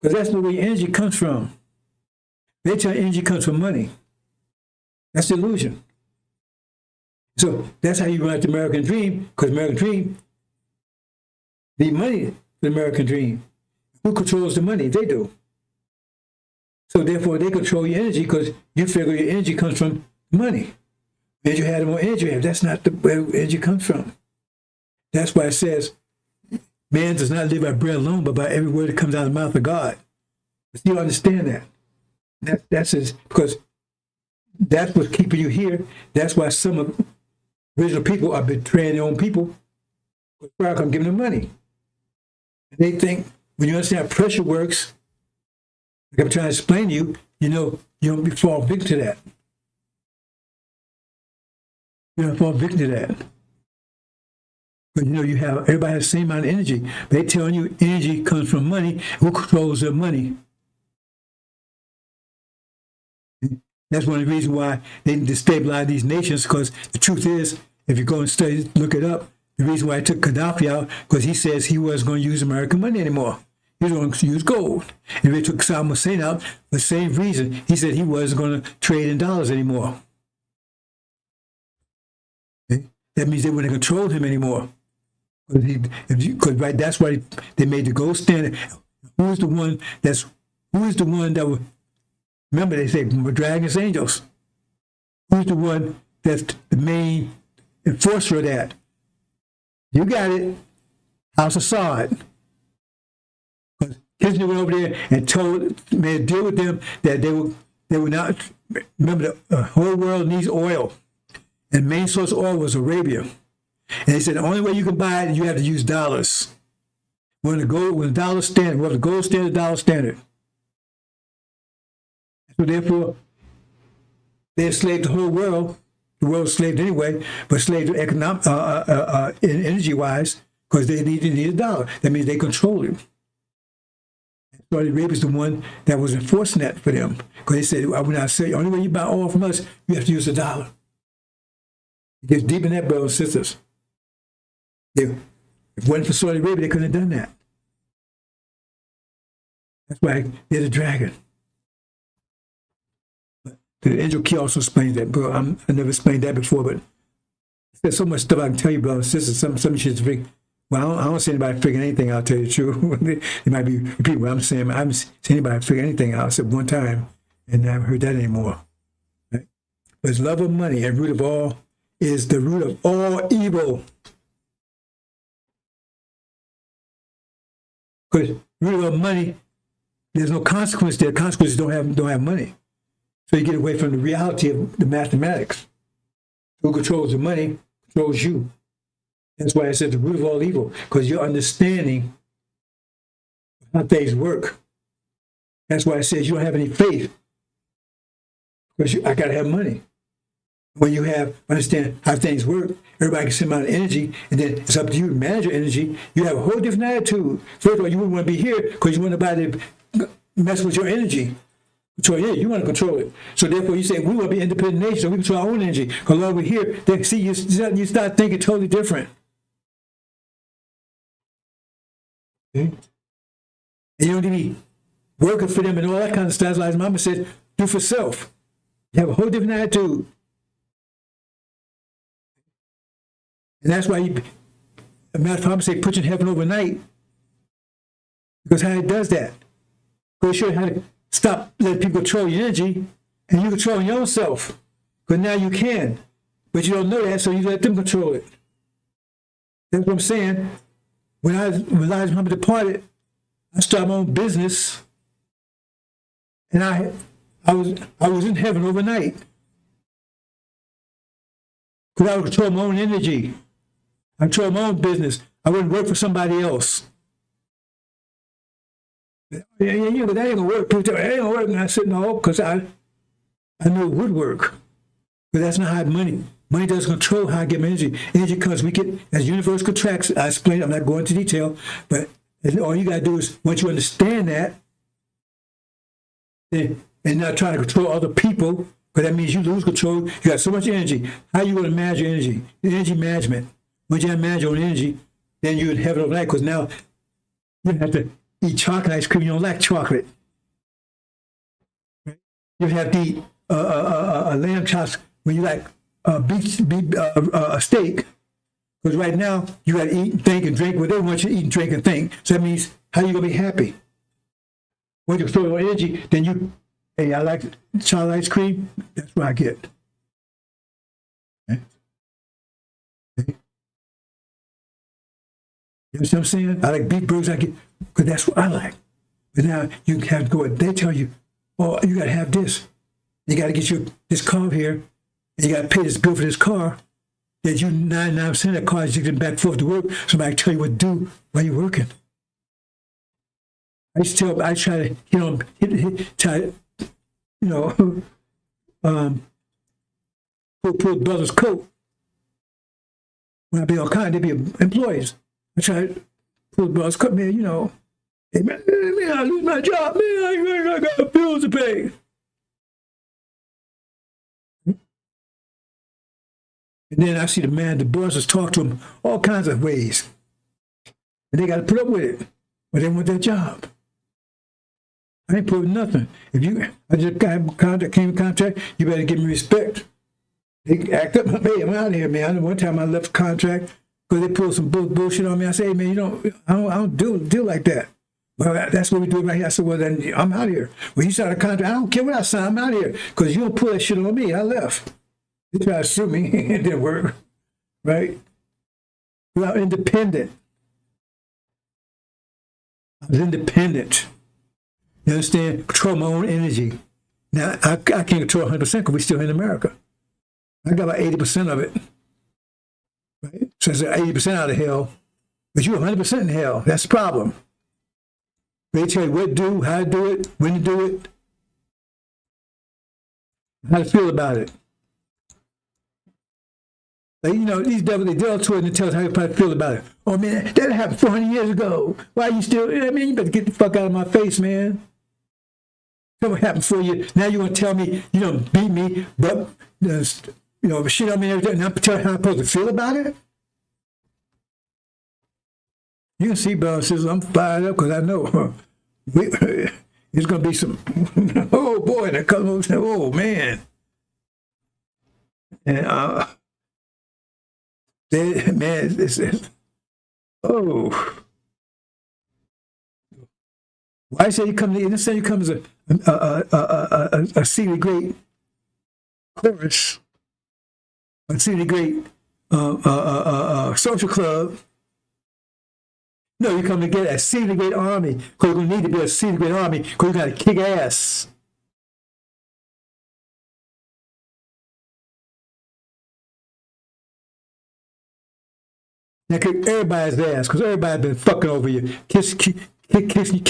Because that's not where your energy comes from. They tell you energy comes from money. That's the illusion. So that's how you run the American dream, because American dream, the money, the American dream. Who controls the money? They do. So therefore, they control your energy because you figure your energy comes from money. As you have, the more energy you have. That's not the where energy comes from. That's why it says, man does not live by bread alone, but by every word that comes out of the mouth of God. But you understand that. That's because that's what's keeping you here. That's why some of original people are betraying their own people. Because I'm giving them money. And they think, when you understand how pressure works, like I'm trying to explain to you, you don't fall victim to that. You don't fall victim to that. But everybody has the same amount of energy. But they're telling you energy comes from money. Who controls their money? That's one of the reasons why they destabilize these nations, because the truth is, if you go and study, look it up, the reason why I took Gaddafi out, because he says he wasn't going to use American money anymore. He was going to use gold. And they took Saddam Hussein out, the same reason. He said he wasn't going to trade in dollars anymore. Okay? That means they wouldn't control him anymore. Because right, that's why they made the gold standard. Who's the one that would, remember they say, we're dragons, angels. Who's the one that's the main enforcer of that? You got it. House Assad. Because Kissinger went over there and made a deal with them that they would not, remember the whole world needs oil. And the main source of oil was Arabia. And they said the only way you can buy it, you have to use dollars. When the dollar standard, the gold standard, dollar standard. So therefore, they enslaved the whole world. The world was enslaved anyway, but enslaved energy-wise, because they need a dollar. That means they control it. Saudi Arabia is the one that was enforcing that for them. Because they said, when I say, the only way you buy oil from us, you have to use a dollar. It gets deep in that, brothers and sisters. If it wasn't for Saudi Arabia, they couldn't have done that. That's why they're the dragon. But the angel key also explains that, but I never explained that before, but there's so much stuff I can tell you, brothers and sisters. Some shit's big. Well, I don't see anybody figuring anything out, tell you the truth. It might be repeat what I'm saying, but I haven't seen anybody figure anything out except one time, and I haven't heard that anymore. Right? But it's love of money, and root of all is the root of all evil. Because root of money, there's no consequence there. Consequences don't have money. So you get away from the reality of the mathematics. Who controls the money controls you. That's why I said the root of all evil, because your understanding how things work. That's why it says you don't have any faith. Because I got to have money. When you understand how things work, everybody can send out energy, and then it's up to you to manage your energy. You have a whole different attitude. First of all, you wouldn't want to be here because you want nobody to mess with your energy. So yeah, you want to control it. So therefore, you say we want to be independent nation, so we control our own energy. Because while we're here, then see you start thinking totally different. Okay? And you don't need to be working for them and all that kind of stuff. Like Mama said, do for self. You have a whole different attitude. And that's why a matter of fact, say put you in heaven overnight. Because how it does that. Because you show you how to stop letting people control your energy and you control your own self. Because now you can. But you don't know that, so you let them control it. That's what I'm saying. When Elijah Muhammad departed, I started my own business. And I was in heaven overnight. Because I would control my own energy. I control my own business. I wouldn't work for somebody else. Yeah, but that ain't gonna work. People tell me, it ain't gonna work. And I said, no, because I knew it would work. But that's not how money doesn't control how I get my energy. Energy comes, we get, as universe contracts, I explained, I'm not going into detail, but all you gotta do is, once you understand that, and not trying to control other people, because that means you lose control. You got so much energy. How are you going to manage your energy? Energy management. Once you have manage your own energy, then you're in heaven overnight, because now you have to eat chocolate ice cream. You don't like chocolate. Right? You have to eat lamb chops when you like a steak. Because right now, you got to eat, think, and drink what they want you to eat and drink and think. So that means, how are you going to be happy? When you control your energy, then you, hey, I like chocolate ice cream. That's what I get. Okay. Okay. You know what I'm saying? I like beef burgers. I get, because that's what I like. But now you have to go, they tell you, oh, you got to have this. You got to get you this car here, and you got to pay this bill for this car. That you 99% of that car is getting back and forth to work. Somebody tell you what to do while you're working. I try to, pull brother's coat. When I be on kind, they be employees. I try to pull brother's coat, man, hey, man, I lose my job, man, I got bills to pay. And then I see the bosses talk to them all kinds of ways. And they got to put up with it, but they want their job. I ain't putting nothing. I just came in contract, you better give me respect. They act up, hey, I'm out of here, man. One time I left the contract because they pulled some bullshit on me. I said, hey, man, I don't deal like that. Well, that's what we do right here. I said, well, then I'm out of here. When you sign a contract, I don't care what I sign, I'm out of here because you don't pull that shit on me. I left. They tried to sue me. It didn't work, right? Well, I'm independent. I was independent. You understand? Control my own energy. Now, I can't control 100% because we're still in America. I got about 80% of it. Right? So it's 80% out of hell. But you're 100% in hell. That's the problem. They tell you what to do, how to do it, when to do it, how to feel about it. Like, these devils, they delve to it and tell us how you probably feel about it. Oh, man, that happened 400 years ago. Why are you still, you better get the fuck out of my face, man. Tell what happened for you. Now you want to tell me, beat me, but, shit on me and everything, and I'm telling how I'm supposed to feel about it? You can see, brother, sisters, I'm fired up because I know it's going to be some, oh, boy, that comes, oh, man. And, man, oh. Why I say you come as a seemingly great chorus, a seemingly great social club. No, you come to get a seemingly great army because you're going to need to be a seemingly great army because you got to kick ass. Now kick everybody's ass because everybody's been fucking over you, kissing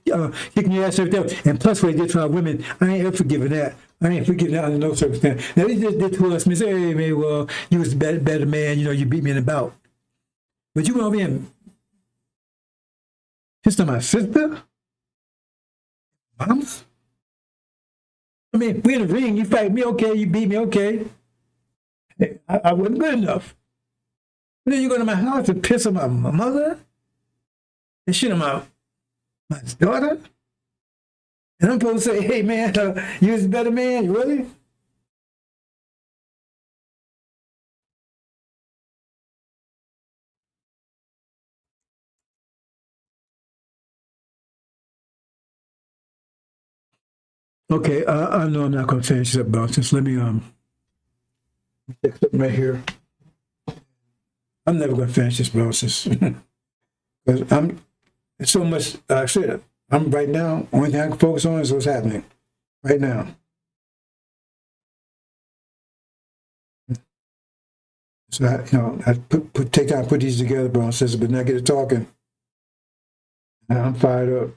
your ass every day. And plus, what they did to our women, I ain't ever forgiving that. I ain't forgiving that under no circumstance. Now, they just did to us, and say, hey, man, well, you was the better man, you beat me in the bout. But you went over here and pissed on my sister? Mama? I mean, we in the ring, you fight me, okay, you beat me, okay. Hey, I wasn't good enough. But then you go to my house and piss on my mother? And shit on my daughter? And I'm supposed to say, hey, man, you was a better man, really? Okay, I know I'm not going to finish this up, but just let me check something right here. I'm never going to finish this, bro. Because it's so much, like I said, I'm right now, only thing I can focus on is what's happening right now. So, I take time to put these together, bro, and says, but now get it talking. Now I'm fired up.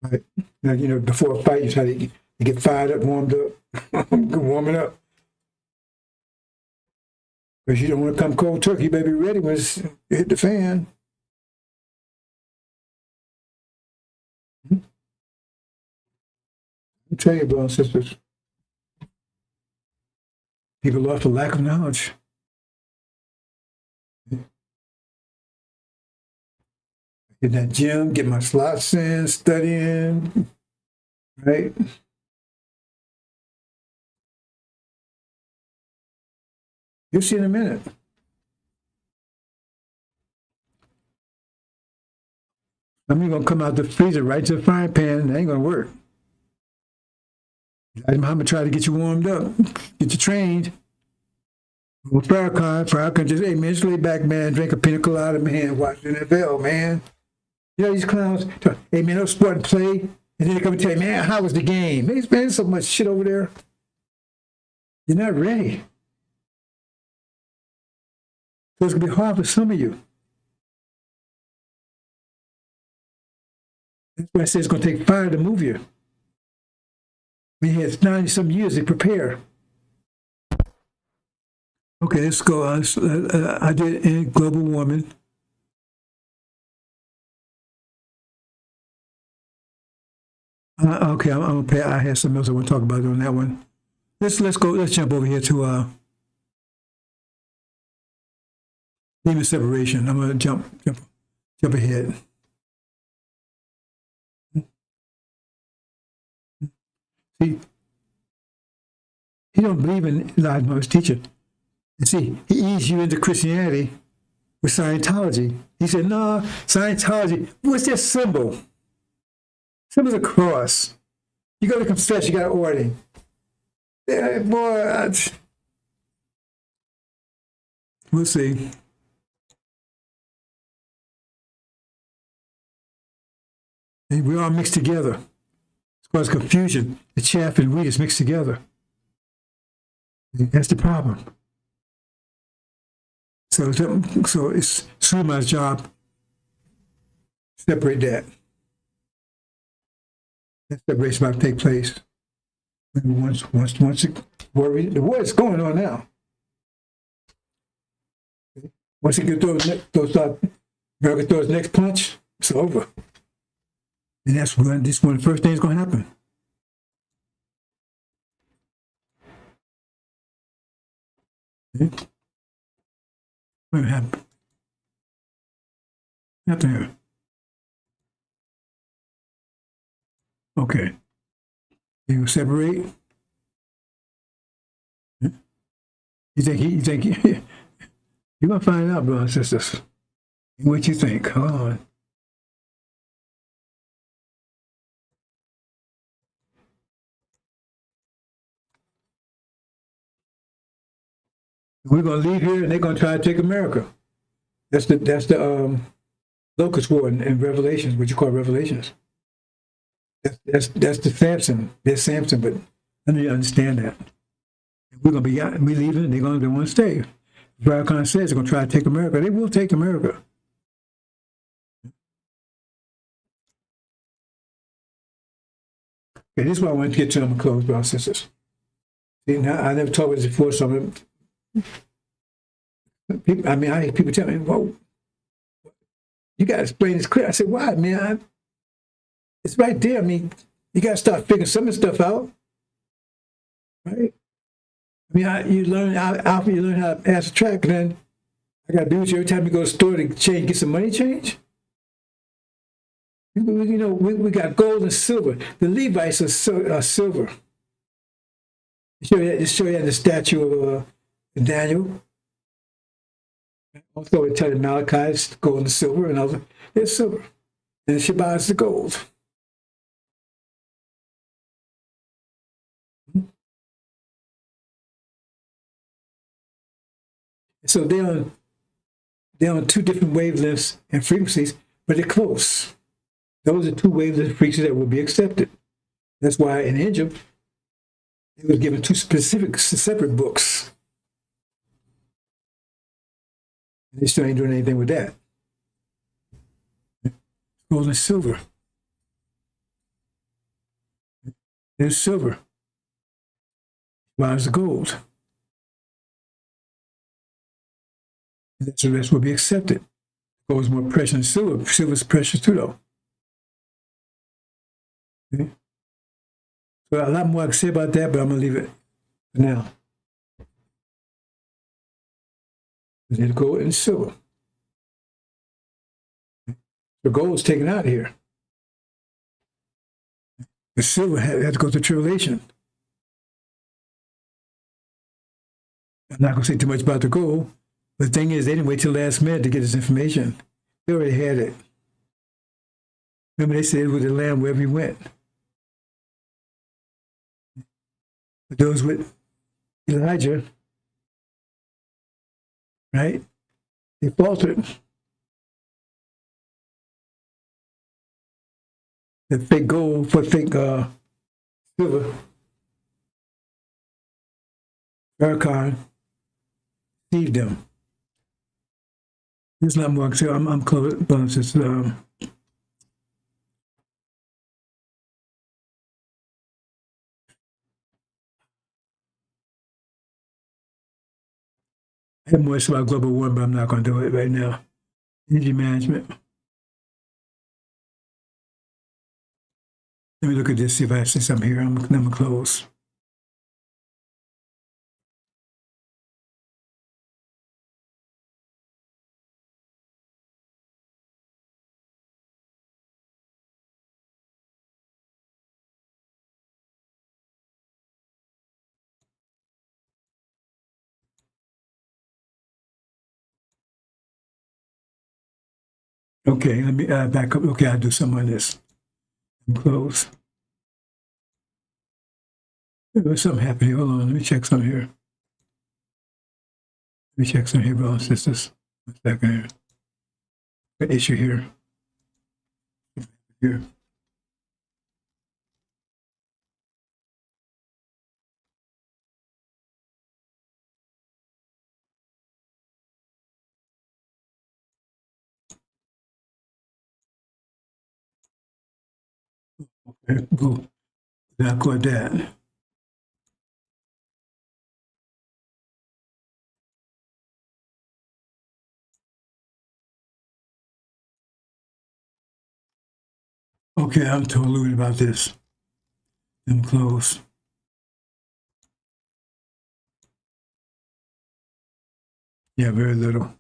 Right? Now, before a fight, you try to get fired up, warmed up, warming up. Because you don't want to come cold turkey, you better be ready when it's hit the fan. I tell you, brothers and sisters, people lost for lack of knowledge. Get that gym, get my slots in, studying, right? You'll see in a minute. I'm going to come out the freezer right to the frying pan. That ain't going to work. I'm going to try to get you warmed up, get you trained. With Farrakhan just, hey, man, just lay back, man, drink a pina colada, man, watch the NFL, man. These clowns, hey, man, no sport and play. And then they come and tell you, man, how was the game? Man, there's so much shit over there. You're not ready. So it's going to be hard for some of you. That's why I say it's going to take fire to move you. We had 90-some years to prepare. Okay, let's go on. I did in global warming. Okay, I'm gonna pay. I had something else I want to talk about on that one. Let's go. Let's jump over here to demon separation. I'm gonna jump ahead. See, he don't believe in Elijah Muhammad's teaching. And see, he eased you into Christianity with Scientology. He said, no, Scientology, what's their symbol? Symbol's a cross. You got to confess, you got to order. Yeah, boy, we'll see. And we all mixed together. It's caused confusion. The chaff and wheat is mixed together. That's the problem. So it's through my job to separate that. That separation about to take place. Once the war is going on now. Once it throws America throws the next punch, it's over. And that's when one of the first things going to happen. Okay. What happened? Nothing here. Okay. You separate. You think you're gonna find out, brothers and sisters. What you think? Hold on. We're gonna leave here, and they're gonna try to take America. That's the locust war in Revelations, what you call Revelations. That's the Samson. There's Samson, but I need to understand that. We're gonna be out, we leaving, and they want to stay. Farrakhan says they're gonna try to take America. They will take America. Okay, this is what I wanted to get to. I'm gonna close, brothers and sisters. See, now, I never talked about this before, so people, I hear people tell me, "Whoa, you got to explain this clear." I said, "Why, man? It's right there. I mean, you got to start figuring some of the stuff out, right? I mean, you learn how to ask a track, and then I got to do it every time you go to the store to change, get some money change. We got gold and silver. The Levites are silver. Show you the statue of Daniel. Also, we tell you Malachi is gold and silver, and other it's silver, and the Shabbat is the gold. So they're on two different wavelengths and frequencies, but they're close. Those are two wavelengths and frequencies that will be accepted. That's why in Injil, it was given two specific, separate books. And they still ain't doing anything with that. Gold and silver. There's silver. Why is the gold? And the rest will be accepted. Gold is more precious than silver. Silver is precious too, though. Okay. So a lot more I can say about that, but I'm going to leave it for now. There's gold and silver. The gold is taken out of here. The silver had to go through tribulation. I'm not going to say too much about the gold, but the thing is, they didn't wait till the last minute to get this information. They already had it. Remember, they said it was the Lamb wherever he went. But those with Elijah, right? They faltered. The fake gold for fake silver. Farrakhan deceived them. There's not more I can say. I'm close. Just, I have more to say about global warming, but I'm not going to do it right now. Energy management. Let me look at this, see if I see something here. I'm going to close. Okay, let me back up. Okay, I'll do some on this. I'm close. There's something happening. Hold on, let me check something here. Let me check something here, brothers and sisters. 1 second here. An issue here. Here. Okay, go. Now go at that. Okay, I'm totally about this. I'm close. Yeah, very little.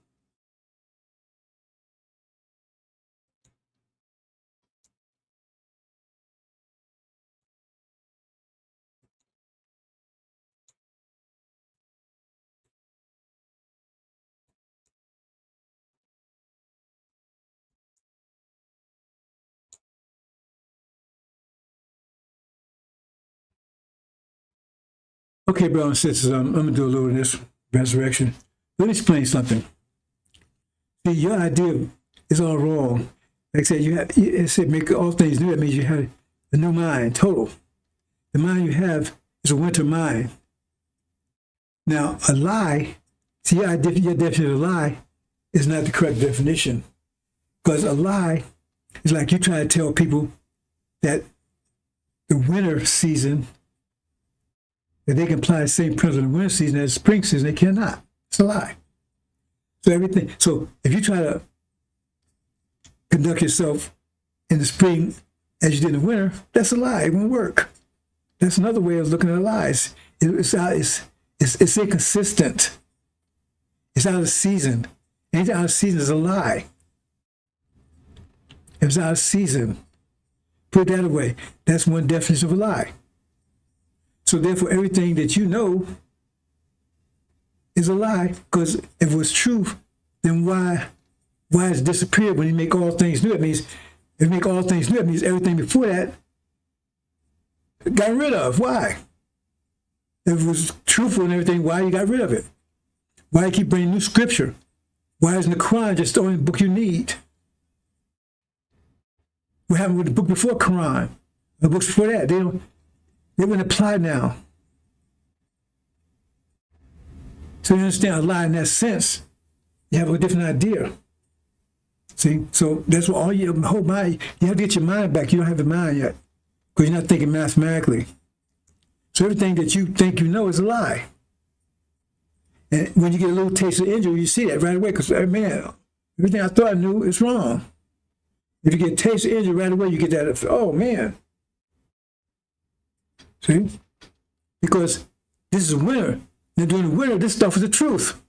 Okay, brothers and sisters, I'm going to do a little of this resurrection. Let me explain something. See, your idea is all wrong. Like I said, it said make all things new. That means you have a new mind, total. The mind you have is a winter mind. Now, a lie, see, your definition of a lie is not the correct definition. Because a lie is like you trying to tell people that the winter season, that they can apply the same principle in the winter season as the spring season. They cannot. It's a lie. So if you try to conduct yourself in the spring as you did in the winter, that's a lie. It won't work. That's another way of looking at lies. It's inconsistent. It's out of season. Anything out of season is a lie. If it's out of season, put it that way. That's one definition of a lie. So therefore, everything that you know is a lie, because if it was true, then why has it disappeared when you make all things new? It means, if you make all things new, it means everything before that got rid of. Why? If it was truthful and everything, why you got rid of it? Why you keep bringing new scripture? Why isn't the Quran just the only book you need? What happened with the book before Quran? The books before that, they wouldn't apply now. So you understand a lie in that sense. You have a different idea. See? So that's what all your whole mind, you have to get your mind back. You don't have the mind yet, because you're not thinking mathematically. So everything that you think you know is a lie. And when you get a little taste of injury, you see that right away, because, man, everything I thought I knew is wrong. If you get a taste of injury right away, you get that, oh, man. See? Because this is winter. And during the winter, this stuff is the truth.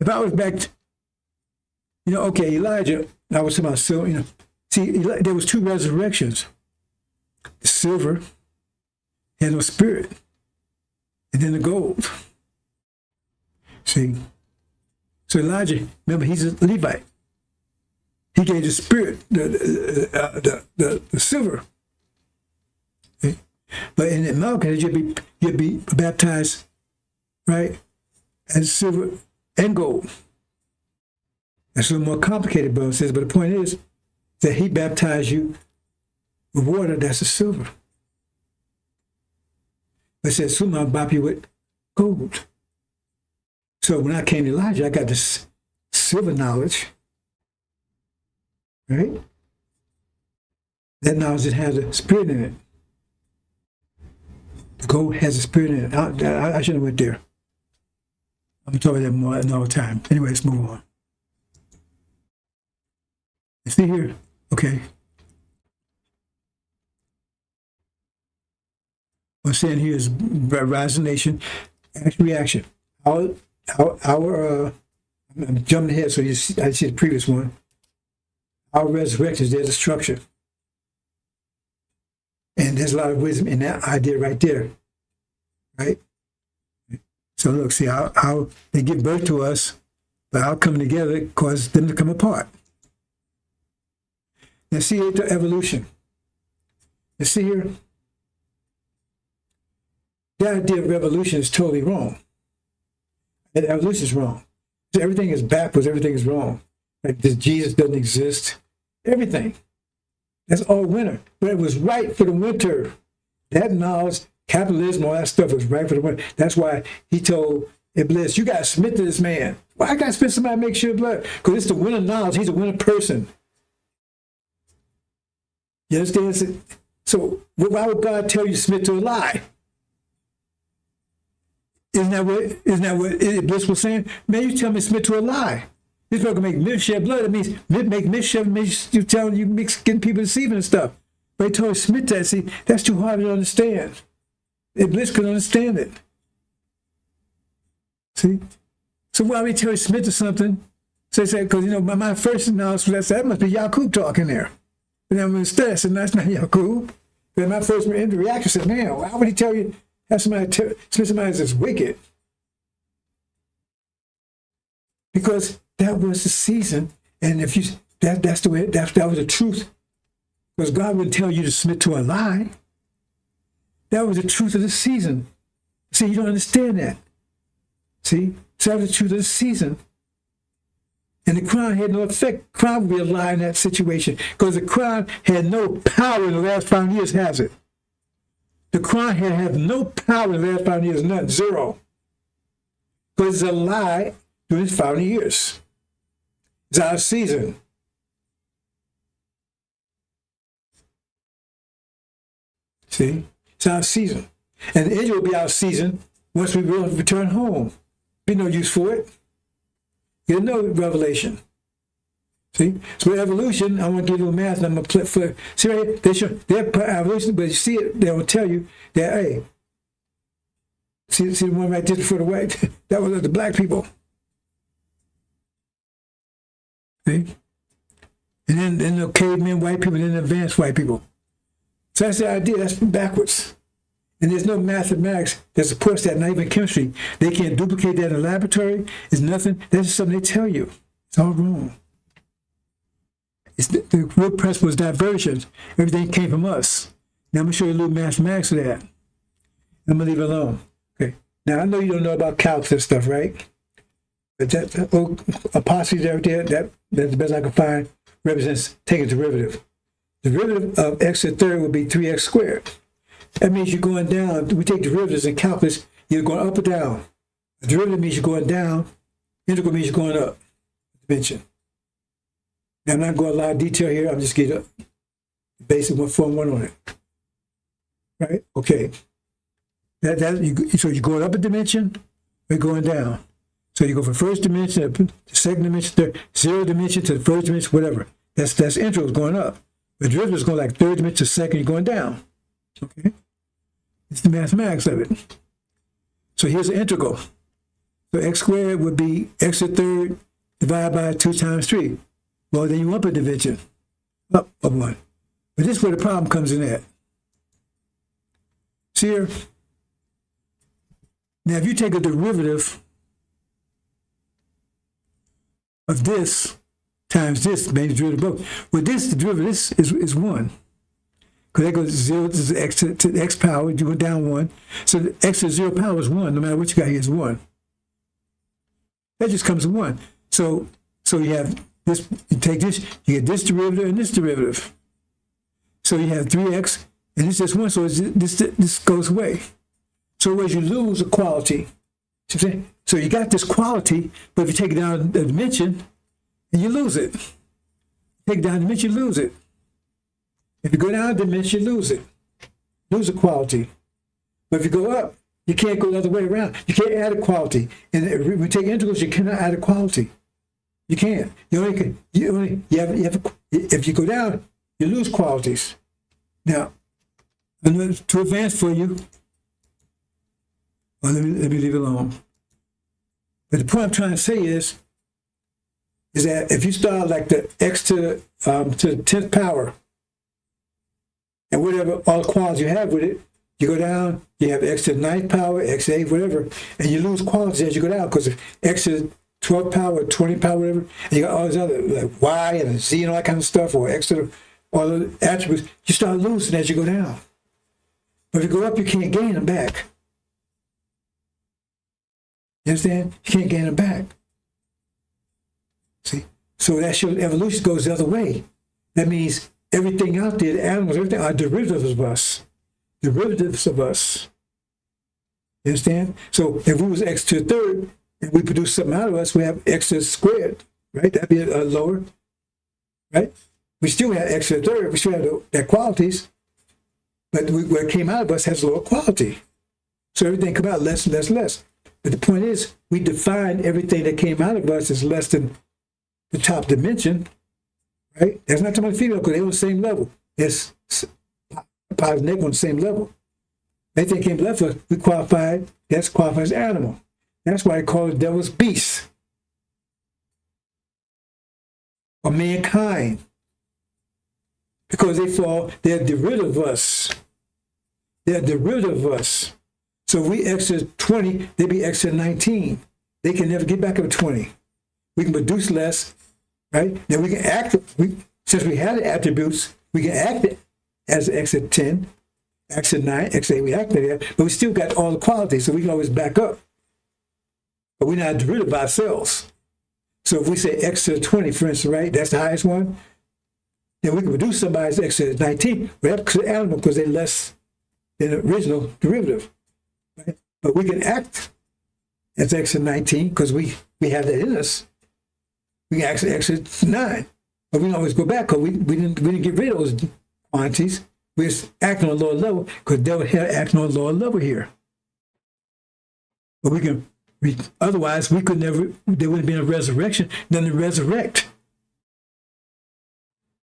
If I was back, okay, Elijah, I was talking about silver, see, there was two resurrections. The silver had no spirit, and then the gold. See? So Elijah, remember, he's a Levite. He gave the spirit, the silver. See? But in the Malachi, you'd be baptized, right, as silver and gold. That's a little more complicated, brother says, but the point is that he baptized you with water, that's the silver. But it says, soon I'll baptize you with gold. So when I came to Elijah, I got this silver knowledge, right? That knowledge that has a spirit in it. The gold has a spirit in it. I shouldn't have went there. I'm talking about that more another time. Anyway, let's move on. You see here? Okay. What I'm saying here is rising nation, action, reaction. I'm jumping ahead, so I see the previous one. Our resurrection is their destruction. And there's a lot of wisdom in that idea right there. Right? So look, see how they give birth to us, but our coming together causes them to come apart. Now see here the evolution. You see here? The idea of revolution is totally wrong. And evolution is wrong. So everything is backwards, everything is wrong. Like this Jesus doesn't exist. Everything. That's all winter. But it was right for the winter. That knowledge, capitalism, all that stuff was right for the winter. That's why he told Iblis, you got to submit to this man. Why I got to submit to somebody to make sure blood? Because it's the winter knowledge. He's a winter person. You understand? So why would God tell you to submit to a lie? Isn't that what Iblis was saying? Man, you tell me to submit to a lie. This going to make men shed blood. It means make mischief. Means you telling you getting people deceiving and stuff. But he told you to submit to that. See, that's too hard to understand. Iblis couldn't understand it. See? So why would he tell you to submit to something? So say, because my first analysis, that must be Yaqub talking there. But then instead I said, no, that's not Yaqub. Then my first reaction said, man, why would he tell you? Have somebody that's wicked, because that was the season, and if you that's the way that was the truth, because God wouldn't tell you to submit to a lie. That was the truth of the season. See, you don't understand that. See, so that was the truth of the season, and the crown had no effect. Crown would be a lie in that situation, because the crown had no power in the last 5 years, has it? The Quran had no power in the last 5 years, none, zero. Because it's a lie during 5 years. It's out of season. See? It's out of season. And the Injil will be out of season once we will return home. Be no use for it. You know revelation. See? So with evolution, I want to give you a little math and I'm going to play for. See right here? They show their evolution, but you see it, they will tell you that, hey, see the one right there for the white? That was the black people. See? And then the cavemen white people, and then the advanced white people. So that's the idea. That's backwards. And there's no mathematics that supports that, not even chemistry. They can't duplicate that in a laboratory. It's nothing. That's just something they tell you. It's all wrong. It's the real principle is diversions. Everything came from us. Now I'm going to show you a little mathematics of that. I'm going to leave it alone. Okay. Now I know you don't know about calculus and stuff, right? But that apostrophe right there, that's the best I can find, represents taking derivative. Derivative of x to the third would be 3x squared. That means you're going down. We take derivatives in calculus, you're going up or down. A derivative means you're going down. Integral means you're going up. Dimension. Now I'm not going a lot of detail here. I'm just getting the basic form one on it. Right? Okay. So you're going up a dimension, or you're going down. So you go from first dimension to second dimension, third, zero dimension to the first dimension, whatever. That's integral is going up. The derivative is going like third dimension to second, you're going down. Okay? It's the mathematics of it. So here's the integral. So x squared would be x to the third divided by 2 times 3. Well, then you up a dimension, up a 1. But this is where the problem comes in at. See here? Now, if you take a derivative of this times this, maybe derivative of both. Well, the derivative is 1. Because that goes 0 to x to the x power, you go down 1. So the x to 0 power is 1, no matter what you got here is 1. That just comes to 1. So you have this, you take this, you get this derivative and this derivative. So you have 3x, and this is 1, so this goes away. So as you lose a quality, so you got this quality, but if you take it down the dimension, and you lose it. Take it down the dimension, you lose it. If you go down a dimension, you lose it. Lose a quality. But if you go up, you can't go the other way around. You can't add a quality. And when you take integrals, you cannot add a quality. You can't. If you go down, you lose qualities. Now, to advance for you, well, let me leave it alone. But the point I'm trying to say is that if you start like the x to the 10th power, and whatever all the qualities you have with it, you go down, you have x to the 9th power, x to 8th, whatever, and you lose qualities as you go down, because if x to the 12th power, 20th power, whatever, and you got all these other, like y and z and all that kind of stuff, or x to the, all the attributes, you start losing as you go down. But if you go up, you can't gain them back. You understand? You can't gain them back. See? So that's your evolution goes the other way. That means everything out there, the animals, everything are derivatives of us. Derivatives of us. You understand? So if we was x to the third, and we produce something out of us, we have x to the squared, right? That'd be a lower, right? We still have x to the third. We still have their qualities, but what came out of us has lower quality. So everything come out less and less and less. But the point is, we define everything that came out of us as less than the top dimension, right? That's not talking about female, because they're on the same level. It's positive and negative on the same level. Anything came left us, we qualified, that's qualified as animal. That's why I call it devil's beast. Or mankind. Because they're derivative of us. They're derivative of us. So if we x to 20, they be x to 19. They can never get back up to 20. We can produce less, right? Then we can act, since we had the attributes, we can act as x at 10, x at 9, x at 8, we act like that, but we still got all the qualities, so we can always back up. But we're not derivative of ourselves. So if we say x to 20, for instance, right, that's the highest one, then we can reduce somebody's x to 19, right, because they're animal, because they're less than the original derivative. Right? But we can act as x to 19 because we have that in us. We can act as x to 9, but we can always go back because we didn't get rid of those quantities. We're acting on a lower level because the devil here acting on a lower level here. But otherwise we could never, there wouldn't be a resurrection, then to resurrect.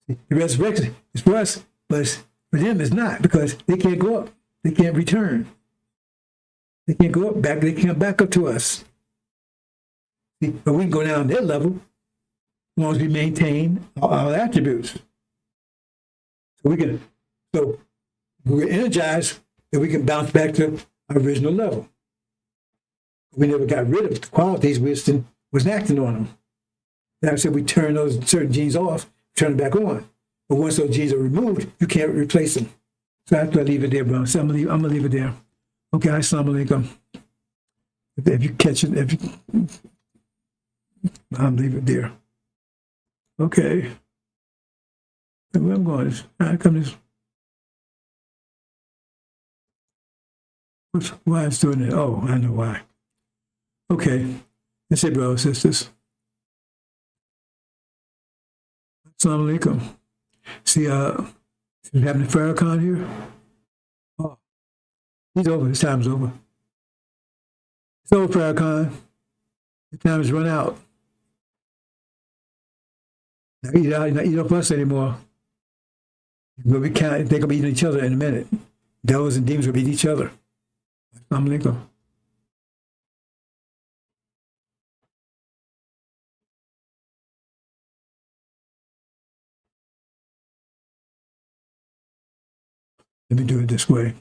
The resurrection is for us, but for them it's not, because they can't go up. They can't return. They can't go up back, they can't back up to us. See, but we can go down their level as long as we maintain our attributes. So we're energized that we can bounce back to our original level. We never got rid of the qualities we was acting on them. Now I said we turn those certain genes off, turn them back on. But once those genes are removed, you can't replace them. So I have to leave it there, bro. So I'm gonna leave it there. Okay, assalamu alaikum. If you catch it, I'll leave it there. Okay. Where I'm going is, I come this. Why it's doing it? Oh, I know why. Okay. That's it, brothers and sisters. Assalamu alaikum. See, we having a Farrakhan here? Oh, he's over. His time's over. It's over, Farrakhan. Your time has run out. Now you don't fuss anymore. They're going to be eating each other in a minute. Devils and demons will be eating each other. Assalamu alaikum. Let me do it this way.